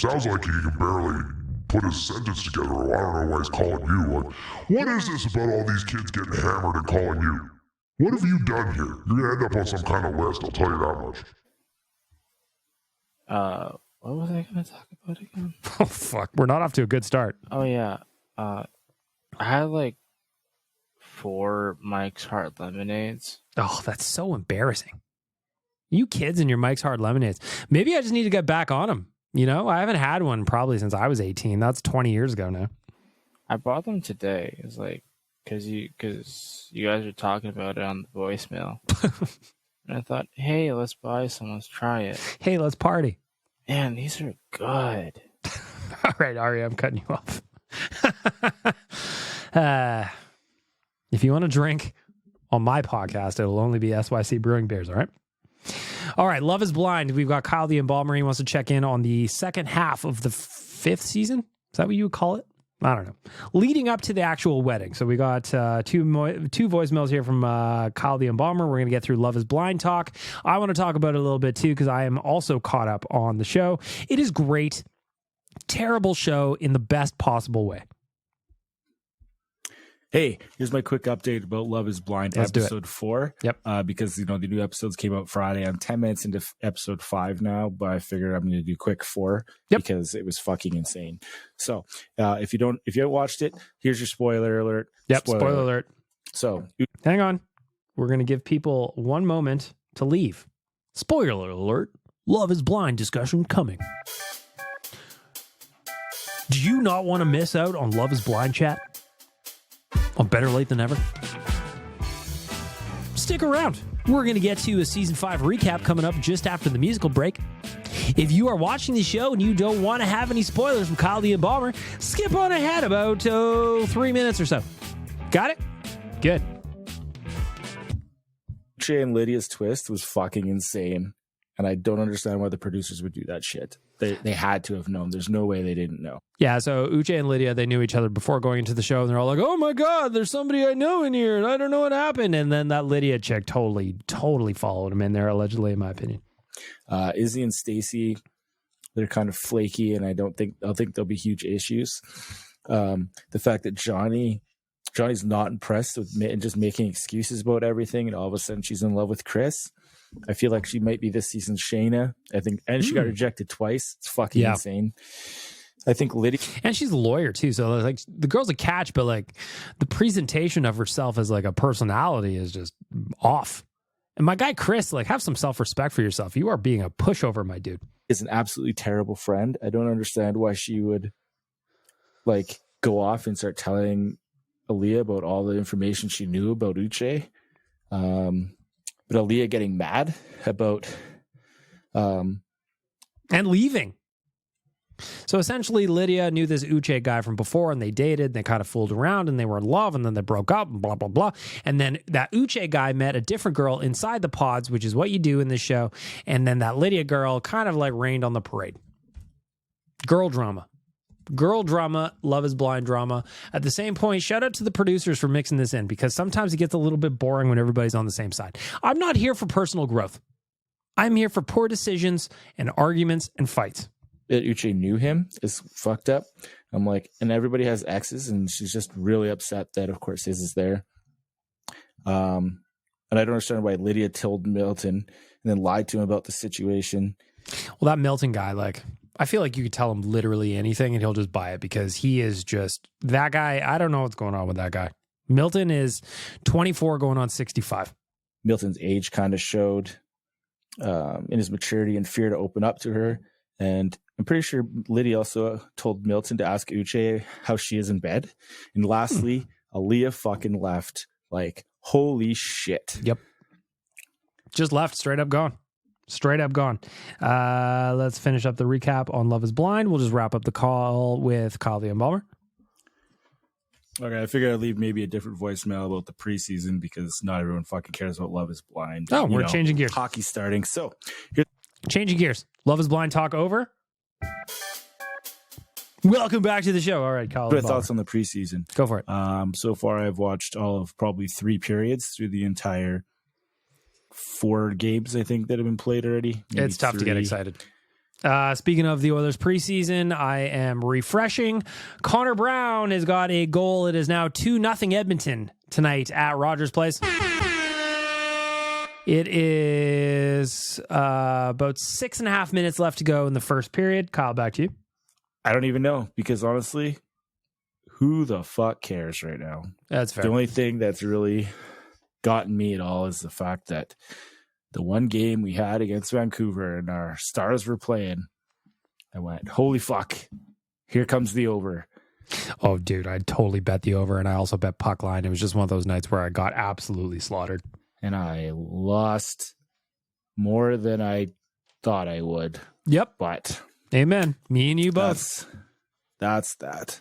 Sounds like he can barely put his sentence together, or I don't know why he's calling you. Like, what is this about all these kids getting hammered and calling you? What have you done here? You're going to end up on some kind of list, I'll tell you that much. What was I going to talk about again? Oh, fuck. We're not off to a good start. Oh, yeah. I had like 4 Mike's Hard Lemonades. Oh, that's so embarrassing. You kids and your Mike's Hard Lemonades. Maybe I just need to get back on them. You know, I haven't had one probably since I was 18. That's 20 years ago now. I bought them today. It's like, because you guys were talking about it on the voicemail. And I thought, hey, let's buy some. Let's try it. Hey, let's party. Man, these are good. All right, Ari, I'm cutting you off. If you want to drink on my podcast, it'll only be SYC Brewing Beers, all right? All right, Love is Blind. We've got Kyle the Embalmer. He wants to check in on the second half of the 5th season. Is that what you would call it? I don't know. Leading up to the actual wedding. So we got two voicemails here from Kyle the Embalmer. We're going to get through Love is Blind talk. I want to talk about it a little bit too because I am also caught up on the show. It is great. Terrible show in the best possible way. Hey, here's my quick update about Love is Blind, episode 4. Yep. Because, the new episodes came out Friday. I'm 10 minutes into episode 5 now, but I figured I'm going to do quick 4 because it was fucking insane. So if you haven't watched it, here's your spoiler alert. Yep. Spoiler alert. So hang on. We're going to give people 1 moment to leave. Spoiler alert. Love is Blind discussion coming. Do you not want to miss out on Love is Blind chat? On Better Late Than Never? Stick around. We're going to get to a Season 5 recap coming up just after the musical break. If you are watching the show and you don't want to have any spoilers from Kyle the Embalmer, skip on ahead about 3 minutes or so. Got it? Good. Uche and Lydia's twist was fucking insane. And I don't understand why the producers would do that shit. They had to have known. There's no way they didn't know. Yeah, so Uche and Lydia, they knew each other before going into the show, and they're all like, oh my God, there's somebody I know in here, and I don't know what happened. And then that Lydia chick totally followed him in there, allegedly, in my opinion. Izzy and Stacy, they're kind of flaky, and I don't think there'll be huge issues. The fact that Johnny's not impressed with and just making excuses about everything, and all of a sudden she's in love with Chris. I feel like she might be this season's Shayna. I think, and she got rejected twice. It's fucking insane. I think Lydia, and she's a lawyer too. So like the girl's a catch, but like the presentation of herself as like a personality is just off. And my guy Chris, like, have some self-respect for yourself. You are being a pushover, my dude. Is an absolutely terrible friend. I don't understand why she would like go off and start telling Aaliyah about all the information she knew about Uche. But Aaliyah getting mad about and leaving. So essentially, Lydia knew this Uche guy from before, and they dated, and they kind of fooled around, and they were in love, and then they broke up, and blah, blah, blah. And then that Uche guy met a different girl inside the pods, which is what you do in this show. And then that Lydia girl kind of like rained on the parade. Girl drama. Love is Blind drama. At the same point, shout out to the producers for mixing this in, because sometimes it gets a little bit boring when everybody's on the same side. I'm not here for personal growth. I'm here for poor decisions and arguments and fights. That Uche knew him is fucked up. I'm like, and everybody has exes, and she's just really upset that, of course, his is there. And I don't understand why Lydia told Milton and then lied to him about the situation. Well, that Milton guy, like, I feel like you could tell him literally anything and he'll just buy it, because he is just that guy. I don't know what's going on with that guy. Milton is 24 going on 65. Milton's age kind of showed in his maturity and fear to open up to her. And I'm pretty sure Lydia also told Milton to ask Uche how she is in bed. And lastly, Aaliyah fucking left. Like, holy shit. Yep. Just left, straight up gone. Let's finish up the recap on Love is Blind. We'll just wrap up the call with Kyle the Embalmer. Okay, I figured I'd leave maybe a different voicemail about the preseason, because not everyone fucking cares about Love is Blind. Oh, we're changing gears. Hockey's starting. So, changing gears. Love is Blind talk over. Welcome back to the show. All right, Kyle. What are thoughts on the preseason? Go for it. So far, I've watched all of probably 3 periods through the entire 4 games, I think, that have been played already. Maybe It's tough to get 3. excited. Speaking of the Oilers preseason, I am refreshing. Connor Brown has got a goal. It is now 2-0 Edmonton tonight at Rogers Place. It is about 6.5 minutes left to go in the first period. Kyle, back to you. I don't even know, because honestly, who the fuck cares right now? That's fair. The only thing that's really gotten me at all is the fact that the one game we had against Vancouver and our stars were playing, I went, holy fuck, here comes the over. Oh, dude, I totally bet the over, and I also bet puck line. It was just one of those nights where I got absolutely slaughtered. And I lost more than I thought I would. Yep. But amen. Me and you both. That's that.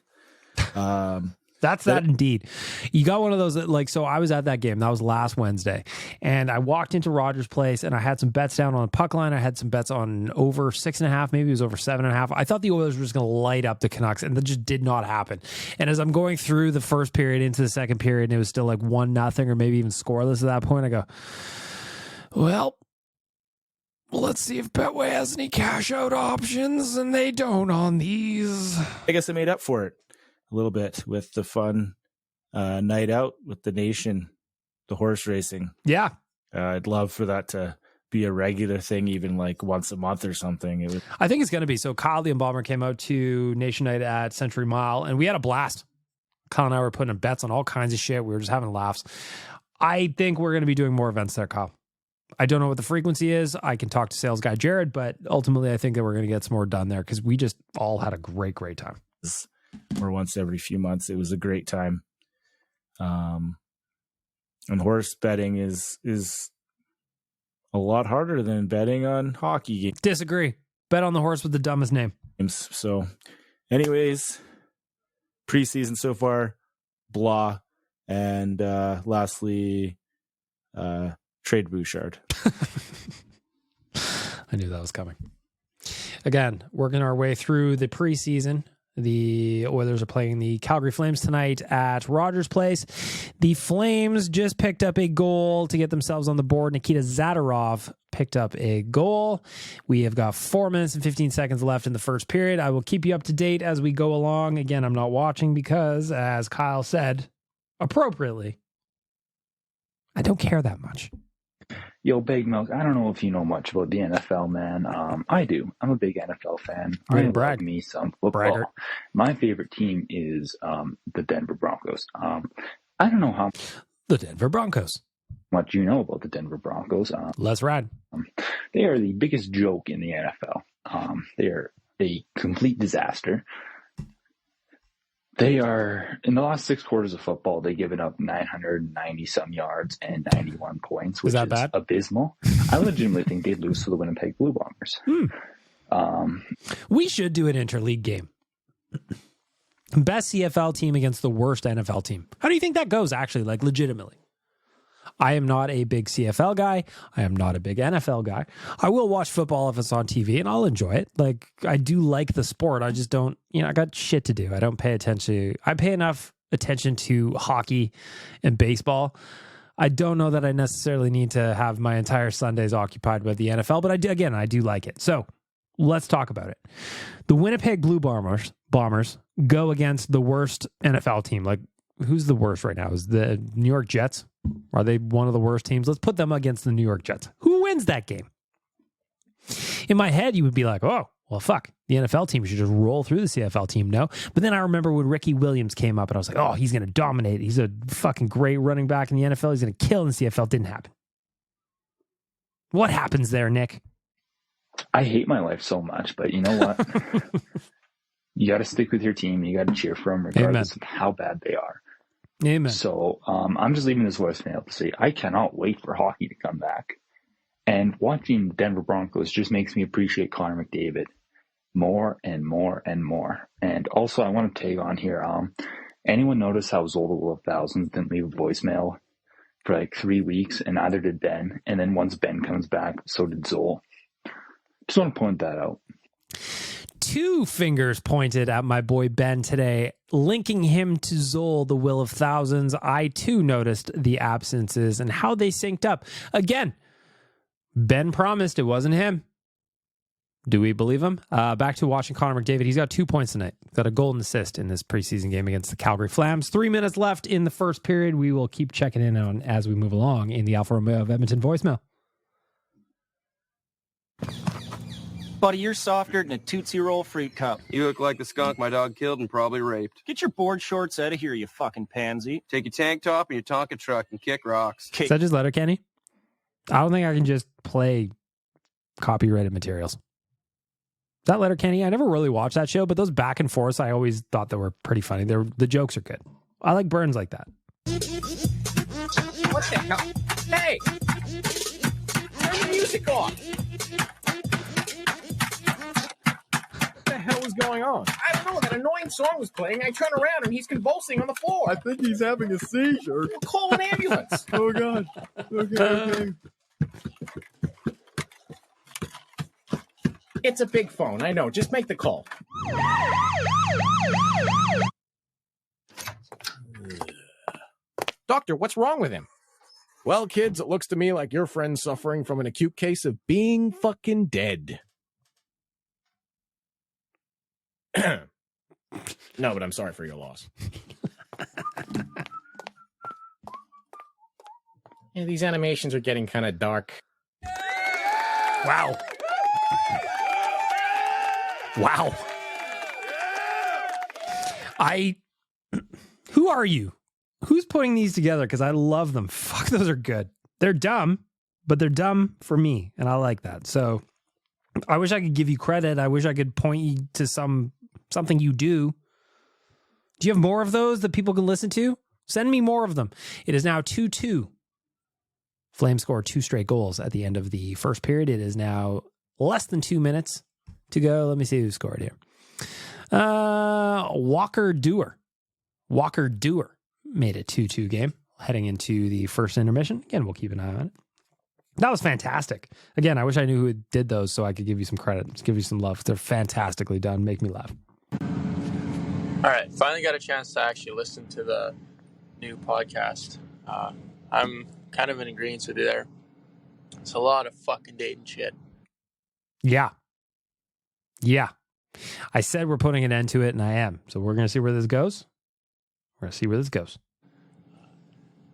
That's that indeed. You got one of those that, like, so I was at that game. That was last Wednesday. And I walked into Rogers Place and I had some bets down on puck line. I had some bets on over 6.5. Maybe it was over 7.5. I thought the Oilers were just going to light up the Canucks, and that just did not happen. And as I'm going through the first period into the second period, and it was still like 1-0 or maybe even scoreless at that point, I go, well, let's see if Betway has any cash out options, and they don't on these. I guess I made up for it a little bit with the fun night out with the nation, the horse racing. Yeah. I'd love for that to be a regular thing, even like once a month or something. I think it's going to be. So Kyle the Embalmer came out to Nation Night at Century Mile, and we had a blast. Kyle and I were putting in bets on all kinds of shit. We were just having laughs. I think we're going to be doing more events there, Kyle. I don't know what the frequency is. I can talk to sales guy Jared, but ultimately I think that we're going to get some more done there because we just all had a great time. Or once every few months. It was a great time. And horse betting is a lot harder than betting on hockey games. Disagree. Bet on the horse with the dumbest name. So anyways, preseason so far, blah. And lastly, trade Bouchard. I knew that was coming. Again, working our way through the preseason. The Oilers are playing the Calgary Flames tonight at Rogers Place. The Flames just picked up a goal to get themselves on the board. Nikita Zadorov picked up a goal. We have got 4 minutes and 15 seconds left in the first period. I will keep you up to date as we go along. Again, I'm not watching because, as Kyle said, appropriately, I don't care that much. Yo, Big Milk, I don't know if you know much about the NFL, man. I do. I'm a big NFL fan. I love me some football. Braggart. My favorite team is the Denver Broncos. I don't know how the Denver Broncos. Much you know about the Denver Broncos. Let's ride. They are the biggest joke in the NFL. They are a complete disaster. They are, in the last 6 quarters of football, they've given up 990 some yards and 91 points, which is bad? abysmal. I legitimately think they'd lose to the Winnipeg Blue Bombers. We should do an interleague game. Best CFL team against the worst NFL team. How do you think that goes, actually, like legitimately? I am not a big CFL guy. I am not a big NFL guy. I will watch football if it's on TV, and I'll enjoy it. Like, I do like the sport. I just don't, I got shit to do. I don't pay attention. I pay enough attention to hockey and baseball. I don't know that I necessarily need to have my entire Sundays occupied by the NFL, but I do like it. So let's talk about it. The Winnipeg Blue Bombers go against the worst NFL team. Like, who's the worst right now? Is the New York Jets? Are they one of the worst teams? Let's put them against the New York Jets. Who wins that game? In my head, you would be like, oh, well, fuck. The NFL team should just roll through the CFL team, no? But then I remember when Ricky Williams came up and I was like, oh, he's going to dominate. He's a fucking great running back in the NFL. He's going to kill in the CFL. Didn't happen. What happens there, Nick? I hate my life so much, but you know what? You got to stick with your team. You got to cheer for them regardless of how bad they are. Amen. So I'm just leaving this voicemail to say I cannot wait for hockey to come back. And watching the Denver Broncos just makes me appreciate Connor McDavid more and more and more. And also, I want to tag on here. Anyone notice how Zola Will of Thousands didn't leave a voicemail for like 3 weeks, and neither did Ben. And then once Ben comes back, so did Zola. Just want to point that out. 2 fingers pointed at my boy Ben today, linking him to Zoll, the Will of Thousands. I too noticed the absences and how they synced up. Again, Ben promised it wasn't him. Do we believe him? Back to watching Connor McDavid. He's got 2 points tonight. Got a goal and assist in this preseason game against the Calgary Flames. 3 minutes left in the first period. We will keep checking in on as we move along in the Alfa Romeo of Edmonton voicemail. Buddy, you're softer than a Tootsie Roll fruit cup. You look like the skunk my dog killed and probably raped. Get your board shorts out of here, you fucking pansy. Take your tank top and your Tonka truck and kick rocks. Is that just Letterkenny? I don't think I can just play copyrighted materials. Is that Letterkenny? I never really watched that show, but those back and forths, I always thought they were pretty funny. The jokes are good. I like Burns like that. What the hell? Hey! Turn the music off! What the hell was going on? I don't know. That annoying song was playing. I turn around and he's convulsing on the floor. I think he's having a seizure. We'll call an ambulance. Oh, God. Okay. It's a big phone. I know. Just make the call. Doctor, what's wrong with him? Well, kids, it looks to me like your friend's suffering from an acute case of being fucking dead. No, but I'm sorry for your loss. Yeah, these animations are getting kind of dark. Wow. Wow. Who are you? Who's putting these together? Because I love them. Fuck, those are good. They're dumb, but they're dumb for me, and I like that. So I wish I could give you credit. I wish I could point you to something you do. Do you have more of those that people can listen to? Send me more of them. It is now 2-2. Flames scored 2 straight goals at the end of the first period. It is now less than 2 minutes to go. Let me see who scored here. Walker Dewar made it 2-2 game heading into the first intermission. Again, we'll keep an eye on it. That was fantastic. Again, I wish I knew who did those so I could give you some credit, just give you some love. They're fantastically done. Make me laugh. All right, finally got a chance to actually listen to the new podcast. I'm kind of in agreement with you there. It's a lot of fucking dating shit. Yeah. I said we're putting an end to it, and I am. So we're going to see where this goes.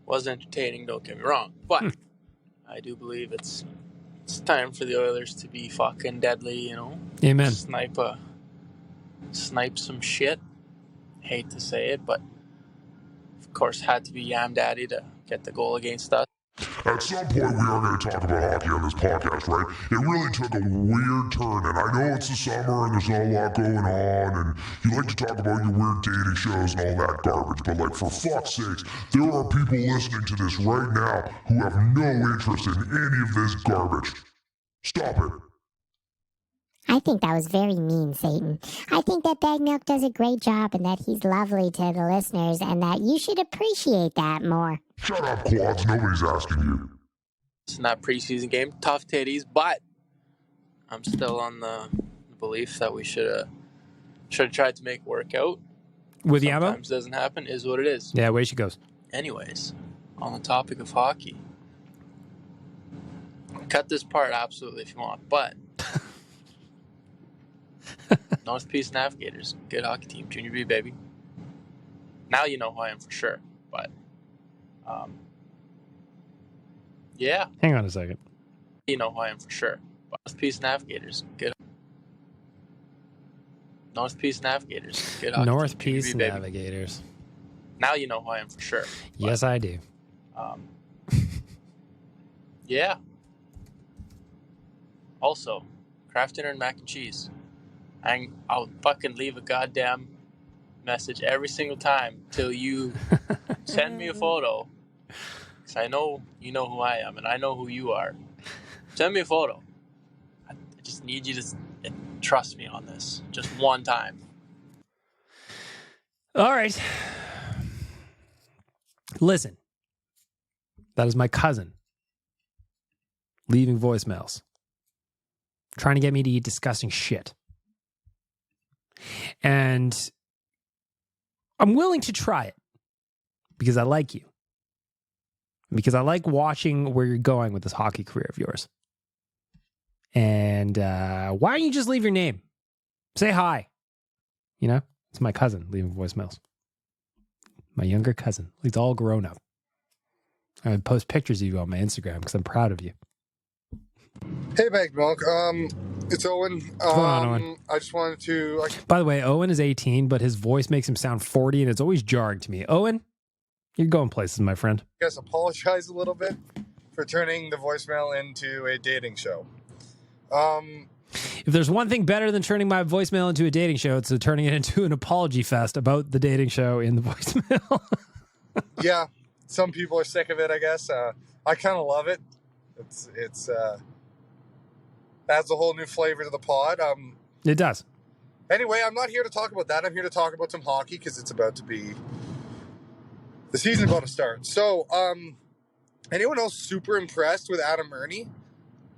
Was entertaining, don't get me wrong, but I do believe it's time for the Oilers to be fucking deadly, you know. Amen. Snipe some shit. Hate to say it, but of course had to be Yam Daddy to get the goal against us. At some point, we are going to talk about hockey on this podcast, right? It really took a weird turn, and I know it's the summer and there's not a lot going on, and you like to talk about your weird dating shows and all that garbage, but like, for fuck's sakes, there are people listening to this right now who have no interest in any of this garbage. Stop it. I think that was very mean, Satan. I think that Bag Milk does a great job and that he's lovely to the listeners and that you should appreciate that more. Shut up, Quads. Nobody's asking you. It's not preseason game. Tough titties, but I'm still on the belief that we should have tried to make it work out. With Yamo? Sometimes doesn't happen, is what it is. Yeah, away she goes. Anyways, on the topic of hockey, cut this part absolutely if you want, but North Peace Navigators, good hockey team, Junior B, baby. Now you know who I am for sure, but yeah. Hang on a second. You know who I am for sure. North Peace Navigators, good. North Peace Navigators, good hockey North team, Peace Junior B, baby. Navigators. Now you know who I am for sure. But, Yes, I do. Yeah. Also, craft dinner and mac and cheese. I'll fucking leave a goddamn message every single time till you send me a photo. Because I know you know who I am and I know who you are. Send me a photo. I just need you to trust me on this. Just one time. All right. Listen. That is my cousin leaving voicemails, trying to get me to eat disgusting shit. And I'm willing to try it because I like you. Because I like watching where you're going with this hockey career of yours. And why don't you just leave your name? Say hi. You know, it's my cousin leaving voicemails. My younger cousin. He's all grown up. I would post pictures of you on my Instagram because I'm proud of you. Hey, Baked Milk. It's Owen. What's going on, Owen? I just wanted to... By the way, Owen is 18, but his voice makes him sound 40, and it's always jarring to me. Owen, you're going places, my friend. I guess apologize a little bit for turning the voicemail into a dating show. If there's one thing better than turning my voicemail into a dating show, it's turning it into an apology fest about the dating show in the voicemail. Yeah, some people are sick of it, I guess. I kind of love it. It's adds a whole new flavor to the pod. It does. Anyway, I'm not here to talk about that. I'm here to talk about some hockey because it's about to be... The season's about to start. So, anyone else super impressed with Adam Ernie?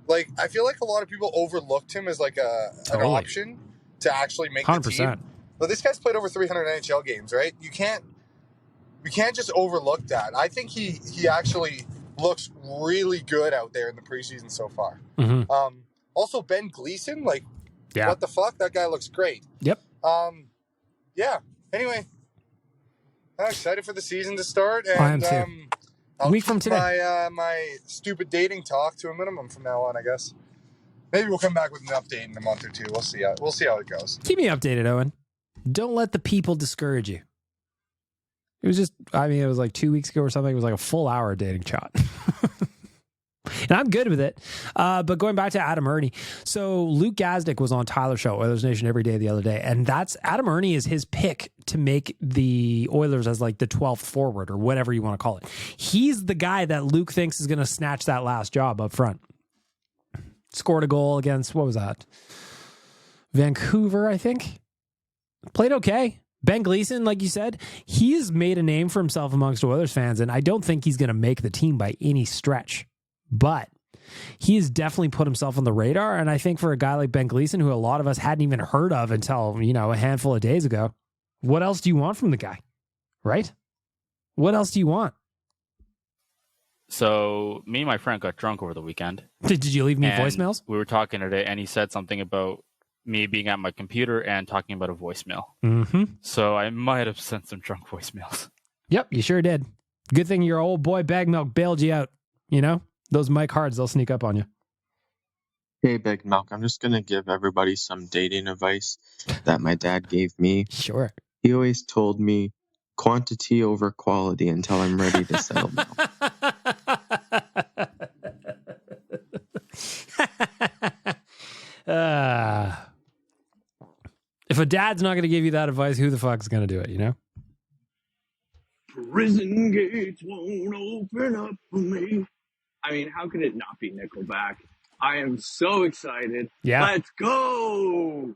Like, I feel like a lot of people overlooked him as like an option to actually make 100%. The team. But this guy's played over 300 NHL games, right? We can't just overlook that. I think he actually looks really good out there in the preseason so far. Mm-hmm. Also, Ben Gleason, like, yeah. What the fuck? That guy looks great. Yep. Yeah. Anyway, I'm excited for the season to start. And, I am too. I'll week from today. My stupid dating talk to a minimum from now on, I guess. Maybe we'll come back with an update in a month or two. We'll see how it goes. Keep me updated, Owen. Don't let the people discourage you. It was just, it was like 2 weeks ago or something. It was like a full hour dating chat. And I'm good with it. But going back to Adam Ernie. So Luke Gazdick was on Tyler's show, Oilers Nation Every Day the other day. And that's Adam Ernie is his pick to make the Oilers as like the 12th forward or whatever you want to call it. He's the guy that Luke thinks is going to snatch that last job up front. Scored a goal against, what was that? Vancouver, I think. Played okay. Ben Gleason, like you said, he's made a name for himself amongst Oilers fans. And I don't think he's going to make the team by any stretch. But he has definitely put himself on the radar. And I think for a guy like Ben Gleason, who a lot of us hadn't even heard of until, a handful of days ago, what else do you want from the guy? Right? What else do you want? So me and my friend got drunk over the weekend. Did you leave me voicemails? We were talking today and he said something about me being at my computer and talking about a voicemail. Mm-hmm. So I might have sent some drunk voicemails. Yep, you sure did. Good thing your old boy Bag Milk bailed you out, Those Mike Hards, they'll sneak up on you. Hey, Big Milk, I'm just going to give everybody some dating advice that my dad gave me. Sure. He always told me quantity over quality until I'm ready to settle down. If a dad's not going to give you that advice, who the fuck's going to do it, Prison gates won't open up for me. I mean, how could it not be Nickelback? I am so excited. Yeah. Let's go!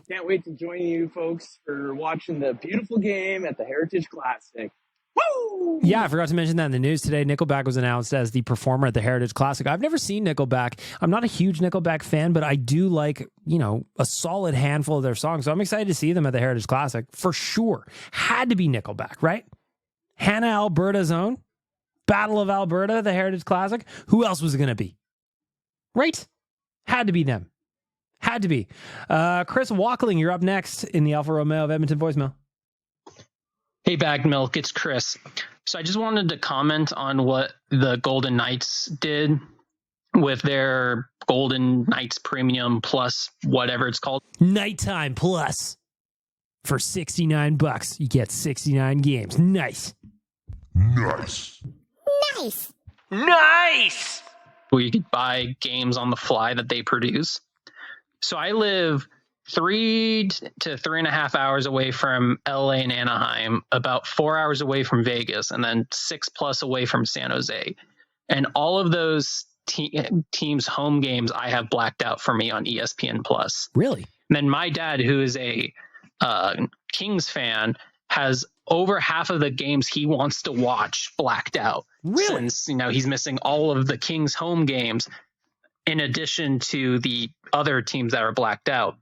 Can't wait to join you folks for watching the beautiful game at the Heritage Classic. Woo! Yeah, I forgot to mention that in the news today. Nickelback was announced as the performer at the Heritage Classic. I've never seen Nickelback. I'm not a huge Nickelback fan, but I do like, a solid handful of their songs. So I'm excited to see them at the Heritage Classic for sure. Had to be Nickelback, right? Hannah, Alberta's own. Battle of Alberta, the Heritage Classic. Who else was it going to be? Right? Had to be them. Had to be. Chris Walkling, you're up next in the Alfa Romeo of Edmonton voicemail. Hey, Bagged Milk, it's Chris. So I just wanted to comment on what the Golden Knights did with their Golden Knights Premium Plus, whatever it's called. Nighttime Plus. For $69, you get 69 games. Nice. Nice. Nice. Nice! Where you could buy games on the fly that they produce. So I live 3 to 3.5 hours away from LA and Anaheim, about 4 hours away from Vegas, and then 6+ away from San Jose. And all of those teams' home games I have blacked out for me on ESPN Plus. Really? And then my dad, who is a Kings fan, has over half of the games he wants to watch blacked out. Really? Since, he's missing all of the Kings home games in addition to the other teams that are blacked out.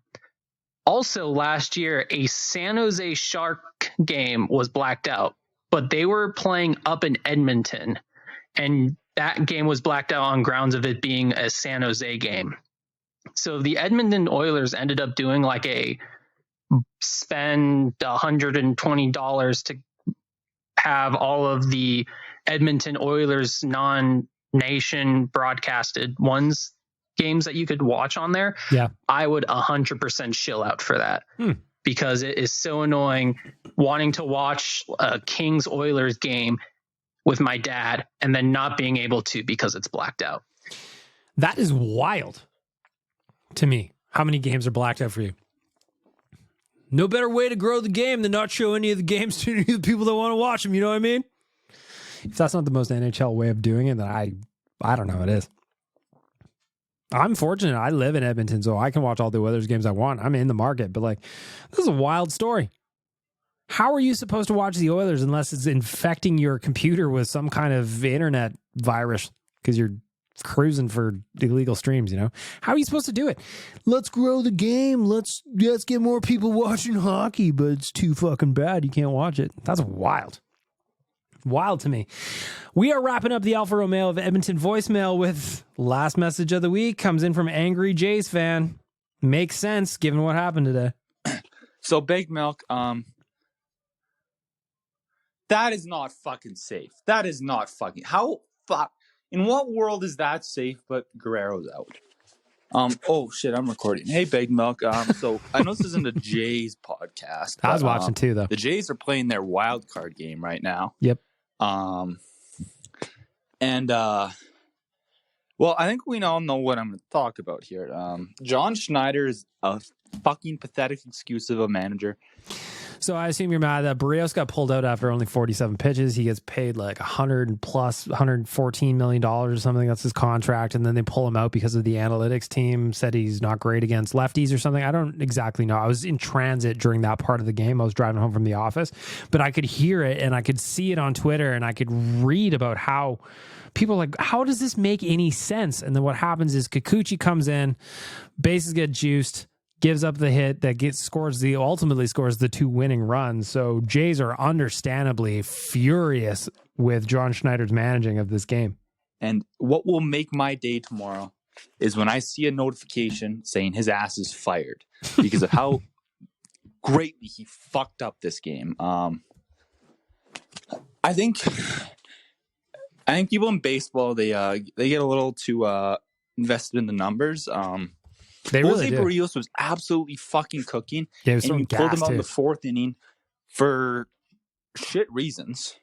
Also, last year, a San Jose Shark game was blacked out, but they were playing up in Edmonton, and that game was blacked out on grounds of it being a San Jose game. So the Edmonton Oilers ended up doing like a spend $120 to have all of the Edmonton Oilers non-nation broadcasted ones games that you could watch on there. Yeah. I would 100% chill out for that because it is so annoying wanting to watch a Kings Oilers game with my dad and then not being able to because it's blacked out. That is wild to me. How many games are blacked out for you? No better way to grow the game than not show any of the games to any of the people that want to watch them. You know what I mean? If that's not the most NHL way of doing it, then I don't know what it is. I'm fortunate. I live in Edmonton, so I can watch all the Oilers games I want. I'm in the market, but like, this is a wild story. How are you supposed to watch the Oilers unless it's infecting your computer with some kind of internet virus because you're cruising for illegal streams, you know? How are you supposed to do it? Let's grow the game. Let's get more people watching hockey, but it's too fucking bad. You can't watch it. That's wild. Wild to me. We are wrapping up the Alfa Romeo of Edmonton voicemail with last message of the week. Comes in from Angry Jays fan. Makes sense given what happened today. So Big Milk, that is not fucking safe. That is not fucking in what world is that safe but Guerrero's out? Oh shit, I'm recording. Hey Big Milk. So I know this isn't a Jays podcast. I was watching too though. The Jays are playing their wild card game right now. Yep. Well, I think we all know what I'm going to talk about here. John Schneider is a fucking pathetic excuse of a manager. So I assume you're mad that Barrios got pulled out after only 47 pitches. He gets paid like $114 million or something. That's his contract. And then they pull him out because of the analytics team said he's not great against lefties or something. I don't exactly know. I was in transit during that part of the game. I was driving home from the office, but I could hear it and I could see it on Twitter and I could read about how people are like, how does this make any sense? And then what happens is Kikuchi comes in, bases get juiced, gives up the hit that ultimately scores the 2 winning runs. So Jays are understandably furious with John Schneider's managing of this game. And what will make my day tomorrow is when I see a notification saying his ass is fired because of how greatly he fucked up this game. I think people in baseball they get a little too invested in the numbers. They really Jose do. Barrios was absolutely fucking cooking, Yeah, and you pulled him out in the 4th inning for shit reasons.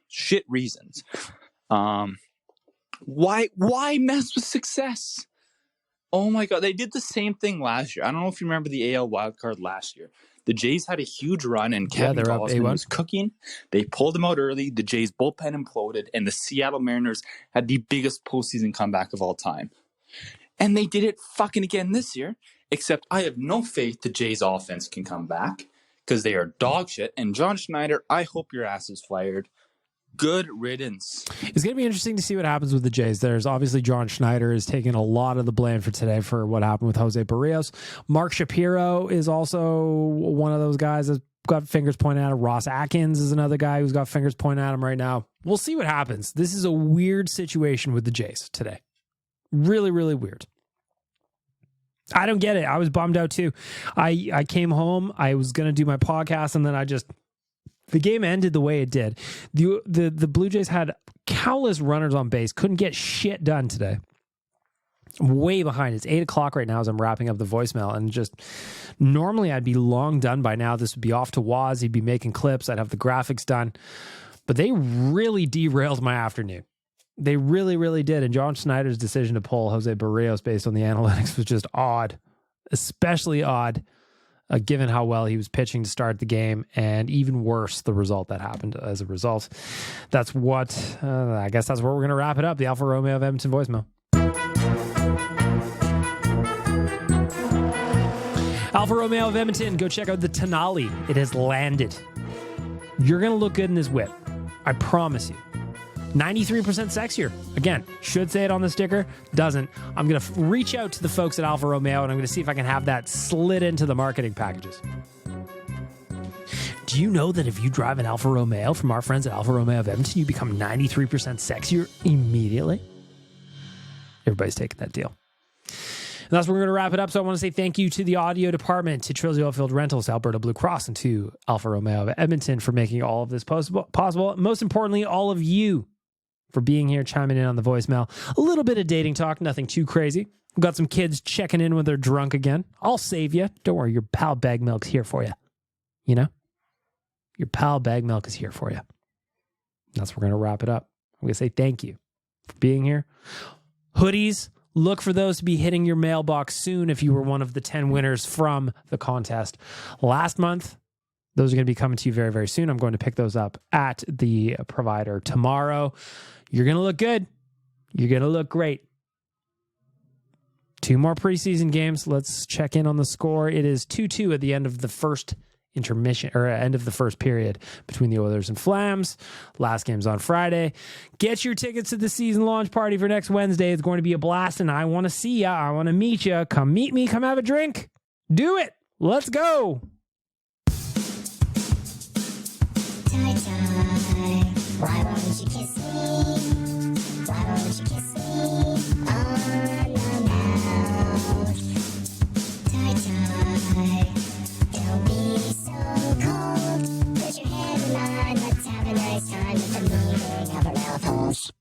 Why mess with success? Oh my god, they did the same thing last year. I don't know if you remember the AL wildcard last year. The Jays had a huge run, and Kevin Gausman was cooking. They pulled him out early. The Jays bullpen imploded, and the Seattle Mariners had the biggest postseason comeback of all time. And they did it fucking again this year, except I have no faith the Jays offense can come back because they are dog shit. And John Schneider, I hope your ass is fired. Good riddance. It's going to be interesting to see what happens with the Jays. There's obviously John Schneider is taking a lot of the blame for today for what happened with Jose Barrios. Mark Shapiro is also one of those guys that's got fingers pointed at him. Ross Atkins is another guy who's got fingers pointed at him right now. We'll see what happens. This is a weird situation with the Jays today. Really, really weird. I don't get it. I was bummed out too. I came home. I was going to do my podcast, and then the game ended the way it did. The Blue Jays had countless runners on base. Couldn't get shit done today. I'm way behind. It's 8:00 right now as I'm wrapping up the voicemail, and just normally I'd be long done by now. This would be off to Waz. He'd be making clips. I'd have the graphics done, but they really derailed my afternoon. They really, really did. And John Schneider's decision to pull Jose Barrios based on the analytics was just odd, especially odd, given how well he was pitching to start the game, and even worse, the result that happened as a result. That's what, I guess that's where we're going to wrap it up. The Alfa Romeo of Edmonton voicemail. Alfa Romeo of Edmonton, go check out the Tenali. It has landed. You're going to look good in this whip. I promise you. 93% sexier. Again, should say it on the sticker, doesn't. I'm going to reach out to the folks at Alfa Romeo, and I'm going to see if I can have that slid into the marketing packages. Do you know that if you drive an Alfa Romeo from our friends at Alfa Romeo of Edmonton, you become 93% sexier immediately? Everybody's taking that deal. And that's where we're going to wrap it up. So I want to say thank you to the audio department, to Trills Oilfield Rentals, Alberta Blue Cross, and to Alfa Romeo of Edmonton for making all of this possible. Most importantly, all of you for being here, chiming in on the voicemail. A little bit of dating talk, nothing too crazy. We've got some kids checking in when they're drunk again. I'll save you. Don't worry, your pal Bag Milk's here for you. You know? Your pal Bag Milk is here for you. That's where we're going to wrap it up. I'm going to say thank you for being here. Hoodies, look for those to be hitting your mailbox soon if you were one of the 10 winners from the contest last month. Those are going to be coming to you very, very soon. I'm going to pick those up at the provider tomorrow. You're going to look good. You're going to look great. 2 more preseason games. Let's check in on the score. It is 2-2 at the end of the first intermission, or end of the first period, between the Oilers and Flams. Last game's on Friday. Get your tickets to the season launch party for next Wednesday. It's going to be a blast, and I want to see ya. I want to meet ya. Come meet me. Come have a drink. Do it. Let's go. Why won't you kiss me? Why won't you kiss me on the mouth? Tie. Don't be so cold. Put your head in mine. Let's have a nice time with the meaning of our mouth holes.